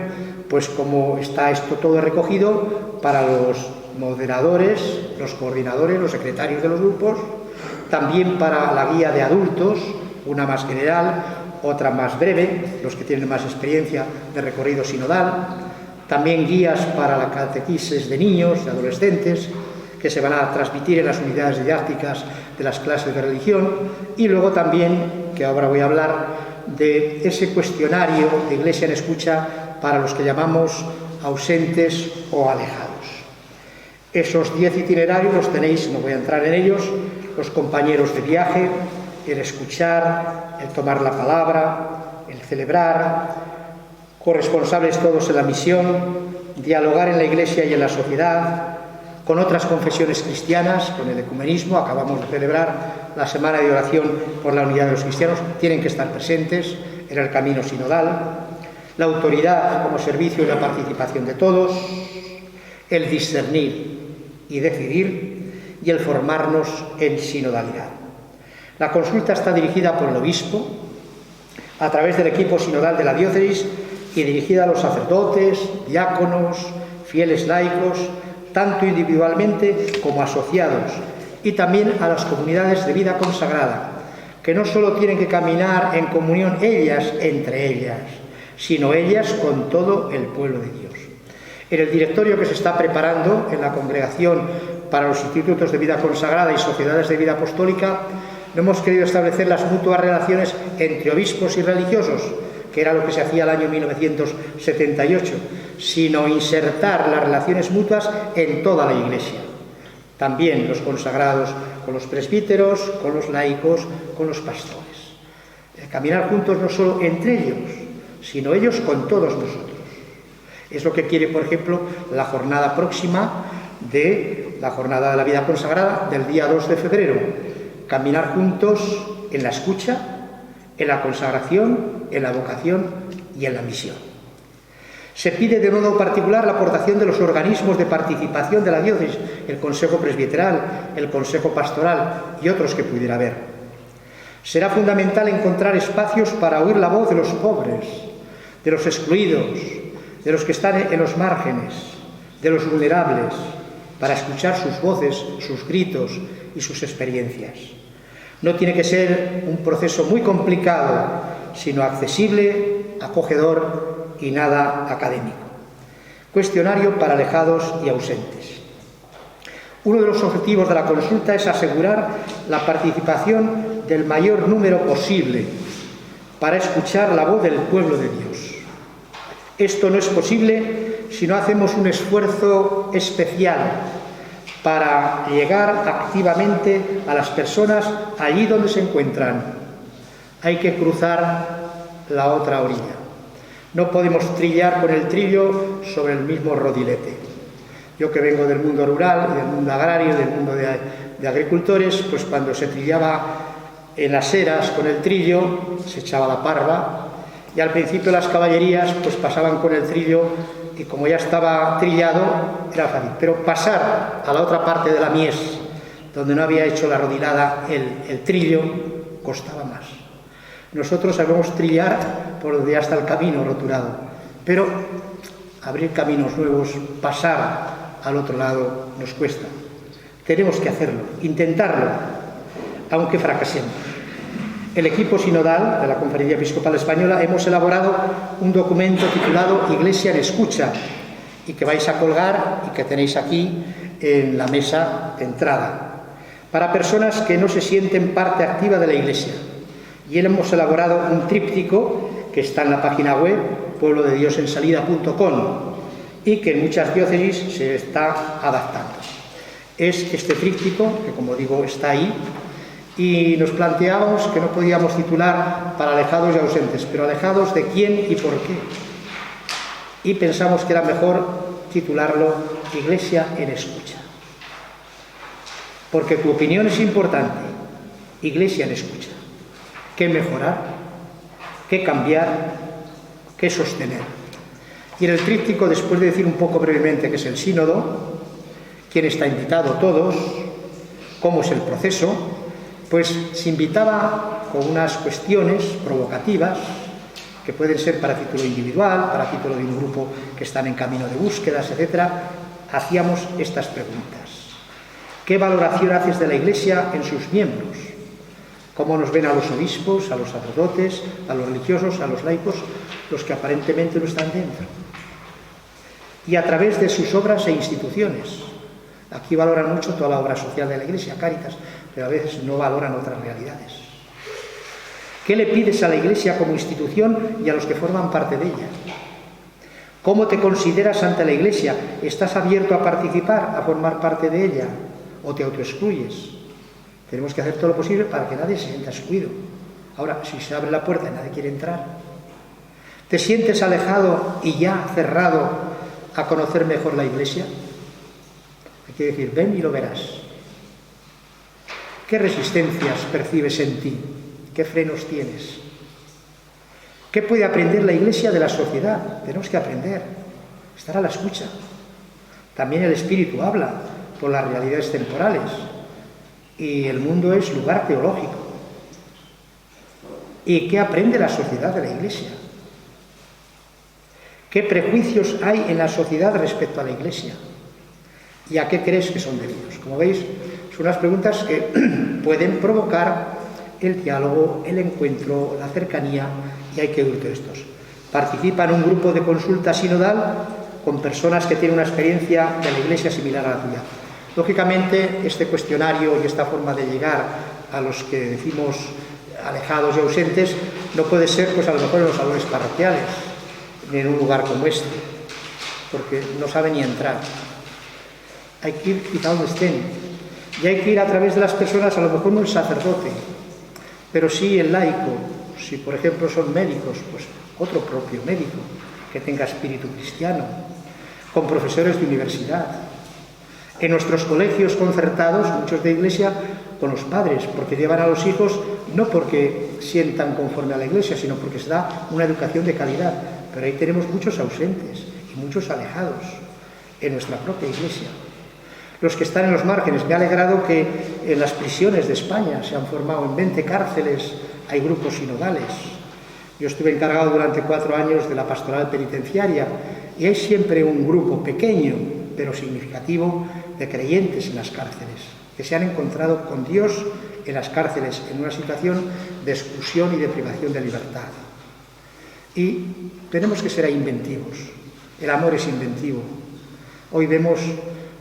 pues cómo está esto todo recogido para los moderadores, los coordinadores, los secretarios de los grupos, también para la guía de adultos, una más general, otra más breve, los que tienen más experiencia de recorrido sinodal, también guías para la catequesis de niños, de adolescentes, que se van a transmitir en las unidades didácticas de las clases de religión, y luego también, que ahora voy a hablar, de ese cuestionario de Iglesia en Escucha para los que llamamos ausentes o alejados. Esos 10 itinerarios los tenéis, no voy a entrar en ellos, los compañeros de viaje, el escuchar, el tomar la palabra, el celebrar, corresponsables todos en la misión, dialogar en la Iglesia y en la sociedad, con otras confesiones cristianas, con el ecumenismo. Acabamos de celebrar la semana de oración por la unidad de los cristianos, tienen que estar presentes en el camino sinodal, la autoridad como servicio y la participación de todos, el discernir y decidir y el formarnos en sinodalidad. La consulta está dirigida por el obispo a través del equipo sinodal de la diócesis y dirigida a los sacerdotes, diáconos, fieles laicos, tanto individualmente como asociados, y también a las comunidades de vida consagrada, que no solo tienen que caminar en comunión ellas entre ellas, sino ellas con todo el pueblo de Dios. En el directorio que se está preparando en la Congregación para los Institutos de Vida Consagrada y Sociedades de Vida Apostólica, no hemos querido establecer las mutuas relaciones entre obispos y religiosos, que era lo que se hacía el año 1978, sino insertar las relaciones mutuas en toda la Iglesia. También los consagrados con los presbíteros, con los laicos, con los pastores. Caminar juntos no solo entre ellos, sino ellos con todos nosotros. Es lo que quiere, por ejemplo, la jornada próxima de la Jornada de la Vida Consagrada del día 2 de febrero. Caminar juntos en la escucha, en la consagración, en la vocación y en la misión. Se pide de modo particular la aportación de los organismos de participación de la diócesis, el Consejo Presbiteral, el Consejo Pastoral y otros que pudiera haber. Será fundamental encontrar espacios para oír la voz de los pobres, de los excluidos, de los que están en los márgenes, de los vulnerables, para escuchar sus voces, sus gritos y sus experiencias. No tiene que ser un proceso muy complicado, sino accesible, acogedor y nada académico. Cuestionario para alejados y ausentes. Uno de los objetivos de la consulta es asegurar la participación del mayor número posible para escuchar la voz del pueblo de Dios. Esto no es posible si no hacemos un esfuerzo especial para llegar activamente a las personas allí donde se encuentran. Hay que cruzar la otra orilla. No podemos trillar con el trillo sobre el mismo rodilete. Yo que vengo del mundo rural, del mundo agrario, del mundo de agricultores, pues cuando se trillaba en las eras con el trillo, se echaba la parva, y al principio las caballerías pues pasaban con el trillo, y como ya estaba trillado, era fácil. Pero pasar a la otra parte de la mies, donde no había hecho la rodilada el trillo, costaba más. Nosotros sabemos trillar por donde ya está el camino roturado, pero abrir caminos nuevos, pasar al otro lado, nos cuesta. Tenemos que hacerlo, intentarlo, aunque fracasemos. El equipo sinodal de la Conferencia Episcopal Española hemos elaborado un documento titulado Iglesia en Escucha, y que vais a colgar y que tenéis aquí en la mesa de entrada, para personas que no se sienten parte activa de la Iglesia. Y hemos elaborado un tríptico que está en la página web pueblodediosensalida.com y que en muchas diócesis se está adaptando. Es este tríptico, que como digo está ahí, y nos planteábamos que no podíamos titular para alejados y ausentes, pero alejados de quién y por qué. Y pensamos que era mejor titularlo Iglesia en Escucha. Porque tu opinión es importante. Iglesia en Escucha. ¿Qué mejorar? ¿Qué cambiar? ¿Qué sostener? Y en el tríptico, después de decir un poco brevemente qué es el sínodo, quién está invitado, todos, cómo es el proceso, pues se invitaba con unas cuestiones provocativas que pueden ser para título individual, para título de un grupo que están en camino de búsquedas, etc. Hacíamos estas preguntas. ¿Qué valoración haces de la Iglesia en sus miembros? ¿Cómo nos ven a los obispos, a los sacerdotes, a los religiosos, a los laicos, los que aparentemente no están dentro? Y a través de sus obras e instituciones. Aquí valoran mucho toda la obra social de la Iglesia, Cáritas, pero a veces no valoran otras realidades. ¿Qué le pides a la Iglesia como institución y a los que forman parte de ella? ¿Cómo te consideras ante la Iglesia? ¿Estás abierto a participar, a formar parte de ella? ¿O te autoexcluyes? Tenemos que hacer todo lo posible para que nadie se sienta excluido. Ahora, si se abre la puerta y nadie quiere entrar, ¿te sientes alejado y ya cerrado a conocer mejor la Iglesia? Hay que decir, ven y lo verás. ¿Qué resistencias percibes en ti? ¿Qué frenos tienes? ¿Qué puede aprender la Iglesia de la sociedad? Tenemos que aprender, estar a la escucha. También el Espíritu habla por las realidades temporales. Y el mundo es lugar teológico. ¿Y qué aprende la sociedad de la Iglesia? ¿Qué prejuicios hay en la sociedad respecto a la Iglesia? ¿Y a qué crees que son debidos? Como veis, son unas preguntas que pueden provocar el diálogo, el encuentro, la cercanía, y hay que huir de estos. Participa en un grupo de consulta sinodal con personas que tienen una experiencia de la Iglesia similar a la tuya. Lógicamente, este cuestionario y esta forma de llegar a los que decimos alejados y ausentes no puede ser, pues a lo mejor en los salones parroquiales, ni en un lugar como este, porque no sabe ni entrar. Hay que ir quizá donde estén, y hay que ir a través de las personas, a lo mejor no el sacerdote, pero sí el laico. Si por ejemplo son médicos, pues otro propio médico que tenga espíritu cristiano, con profesores de universidad. En nuestros colegios concertados, muchos de Iglesia, con los padres, porque llevan a los hijos no porque sientan conforme a la Iglesia, sino porque se da una educación de calidad. Pero ahí tenemos muchos ausentes y muchos alejados en nuestra propia Iglesia. Los que están en los márgenes, me ha alegrado que en las prisiones de España se han formado en 20 cárceles, hay grupos sinodales. Yo estuve encargado durante 4 años de la pastoral penitenciaria y hay siempre un grupo pequeño, pero significativo, de creyentes en las cárceles, que se han encontrado con Dios en las cárceles, en una situación de exclusión y de privación de libertad. Y tenemos que ser inventivos. El amor es inventivo. Hoy vemos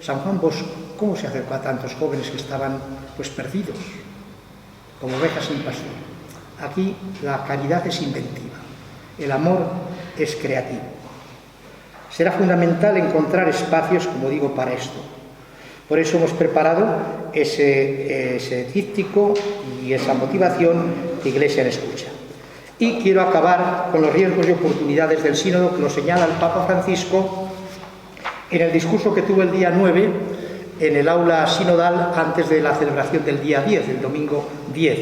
San Juan Bosco, cómo se acercó a tantos jóvenes que estaban pues perdidos, como ovejas sin pastor. Aquí la caridad es inventiva, el amor es creativo. Será fundamental encontrar espacios, como digo, para esto. Por eso hemos preparado ese díptico y esa motivación de Iglesia en Escucha. Y quiero acabar con los riesgos y oportunidades del sínodo, que lo señala el Papa Francisco en el discurso que tuvo el día 9 en el aula sinodal antes de la celebración del día 10, el domingo 10.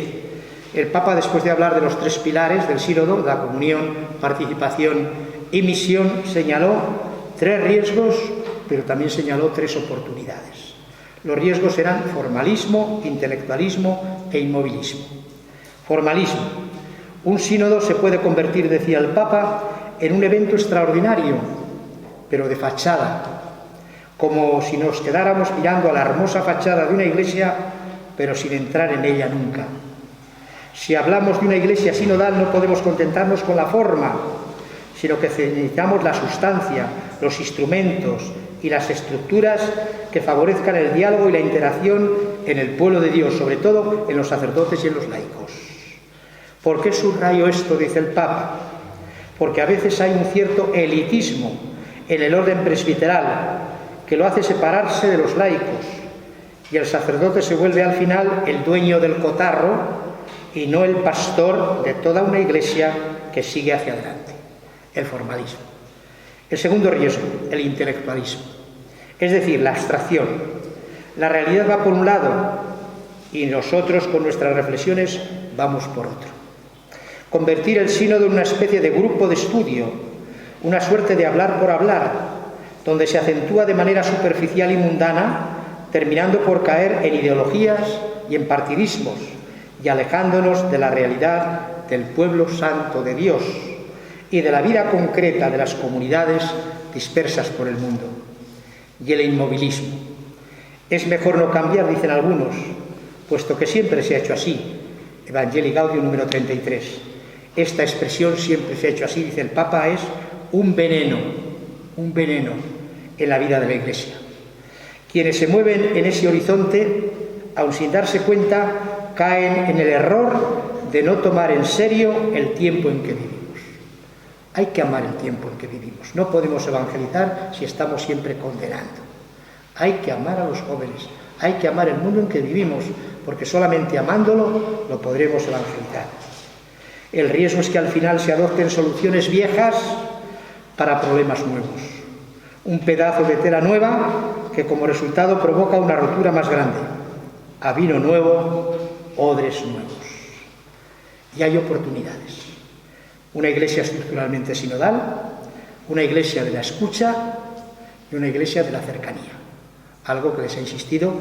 El Papa, después de hablar de los 3 pilares del sínodo, la comunión, participación y misión, señaló 3 riesgos, pero también señaló 3 oportunidades. Los riesgos eran formalismo, intelectualismo e inmovilismo. Formalismo. Un sínodo se puede convertir, decía el Papa, en un evento extraordinario, pero de fachada, como si nos quedáramos mirando a la hermosa fachada de una iglesia, pero sin entrar en ella nunca. Si hablamos de una iglesia sinodal, no podemos contentarnos con la forma, sino que necesitamos la sustancia, los instrumentos y las estructuras que favorezcan el diálogo y la interacción en el pueblo de Dios, sobre todo en los sacerdotes y en los laicos. ¿Por qué subrayo esto?, dice el Papa? Porque a veces hay un cierto elitismo en el orden presbiteral que lo hace separarse de los laicos, y el sacerdote se vuelve al final el dueño del cotarro y no el pastor de toda una iglesia que sigue hacia adelante. El formalismo. El segundo riesgo, el intelectualismo, es decir, la abstracción. La realidad va por un lado y nosotros con nuestras reflexiones vamos por otro. Convertir el sínodo en una especie de grupo de estudio, una suerte de hablar por hablar, donde se acentúa de manera superficial y mundana, terminando por caer en ideologías y en partidismos, y alejándonos de la realidad del pueblo santo de Dios y de la vida concreta de las comunidades dispersas por el mundo. Y el inmovilismo. Es mejor no cambiar, dicen algunos, puesto que siempre se ha hecho así. Evangelii Gaudium número 33. Esta expresión, siempre se ha hecho así, dice el Papa, es un veneno en la vida de la Iglesia. Quienes se mueven en ese horizonte, aun sin darse cuenta, caen en el error de no tomar en serio el tiempo en que vivimos. Hay que amar el tiempo en que vivimos. No podemos evangelizar si estamos siempre condenando. Hay que amar a los jóvenes, hay que amar el mundo en que vivimos, porque solamente amándolo lo podremos evangelizar. El riesgo es que al final se adopten soluciones viejas para problemas nuevos. Un pedazo de tela nueva que como resultado provoca una rotura más grande. A vino nuevo, odres nuevos. Y hay oportunidades. Una iglesia estructuralmente sinodal, una iglesia de la escucha y una iglesia de la cercanía. Algo que les ha insistido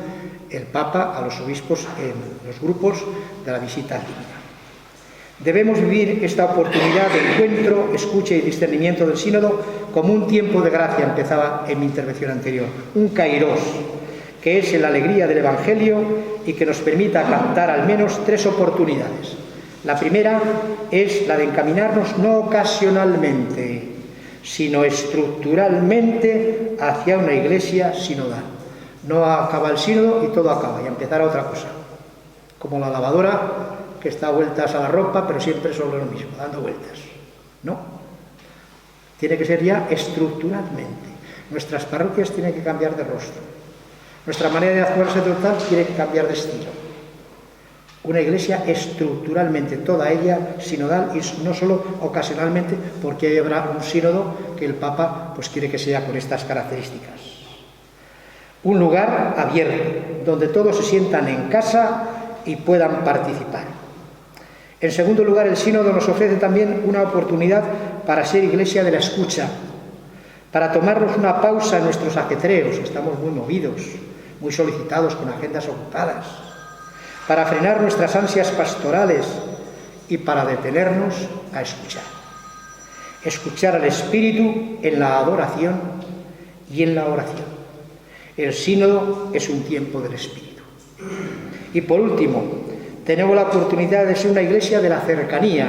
el Papa a los obispos en los grupos de la visita divina. Debemos vivir esta oportunidad de encuentro, escucha y discernimiento del sínodo como un tiempo de gracia, empezaba en mi intervención anterior, un kairos, que es la alegría del Evangelio y que nos permita captar al menos 3 oportunidades. La primera es la de encaminarnos no ocasionalmente, sino estructuralmente hacia una iglesia sinodal. No acaba el sínodo y todo acaba, y empezar a otra cosa. Como la lavadora que está a vueltas a la ropa, pero siempre sobre lo mismo, dando vueltas. No. Tiene que ser ya estructuralmente. Nuestras parroquias tienen que cambiar de rostro. Nuestra manera de actuar sacerdotal tiene que cambiar de estilo. Una iglesia estructuralmente, toda ella sinodal y no solo ocasionalmente, porque ahí habrá un sínodo que el Papa pues quiere que sea con estas características. Un lugar abierto, donde todos se sientan en casa y puedan participar. En segundo lugar, el sínodo nos ofrece también una oportunidad para ser iglesia de la escucha, para tomarnos una pausa en nuestros ajetreos, estamos muy movidos, muy solicitados, con agendas ocupadas, para frenar nuestras ansias pastorales y para detenernos a escuchar. Escuchar al Espíritu en la adoración y en la oración. El sínodo es un tiempo del Espíritu. Y por último, tenemos la oportunidad de ser una iglesia de la cercanía.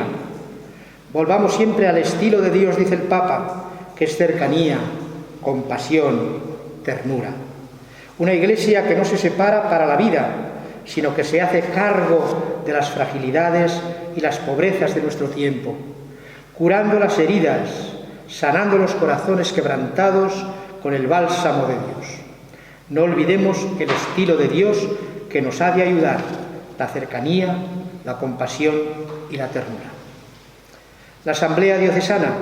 Volvamos siempre al estilo de Dios, dice el Papa, que es cercanía, compasión, ternura. Una iglesia que no se separa para la vida, sino que se hace cargo de las fragilidades y las pobrezas de nuestro tiempo, curando las heridas, sanando los corazones quebrantados con el bálsamo de Dios. No olvidemos el estilo de Dios que nos ha de ayudar, la cercanía, la compasión y la ternura. La Asamblea Diocesana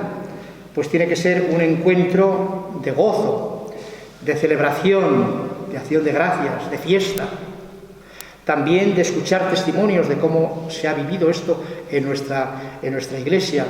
pues tiene que ser un encuentro de gozo, de celebración, de acción de gracias, de fiesta, también de escuchar testimonios de cómo se ha vivido esto en nuestra Iglesia,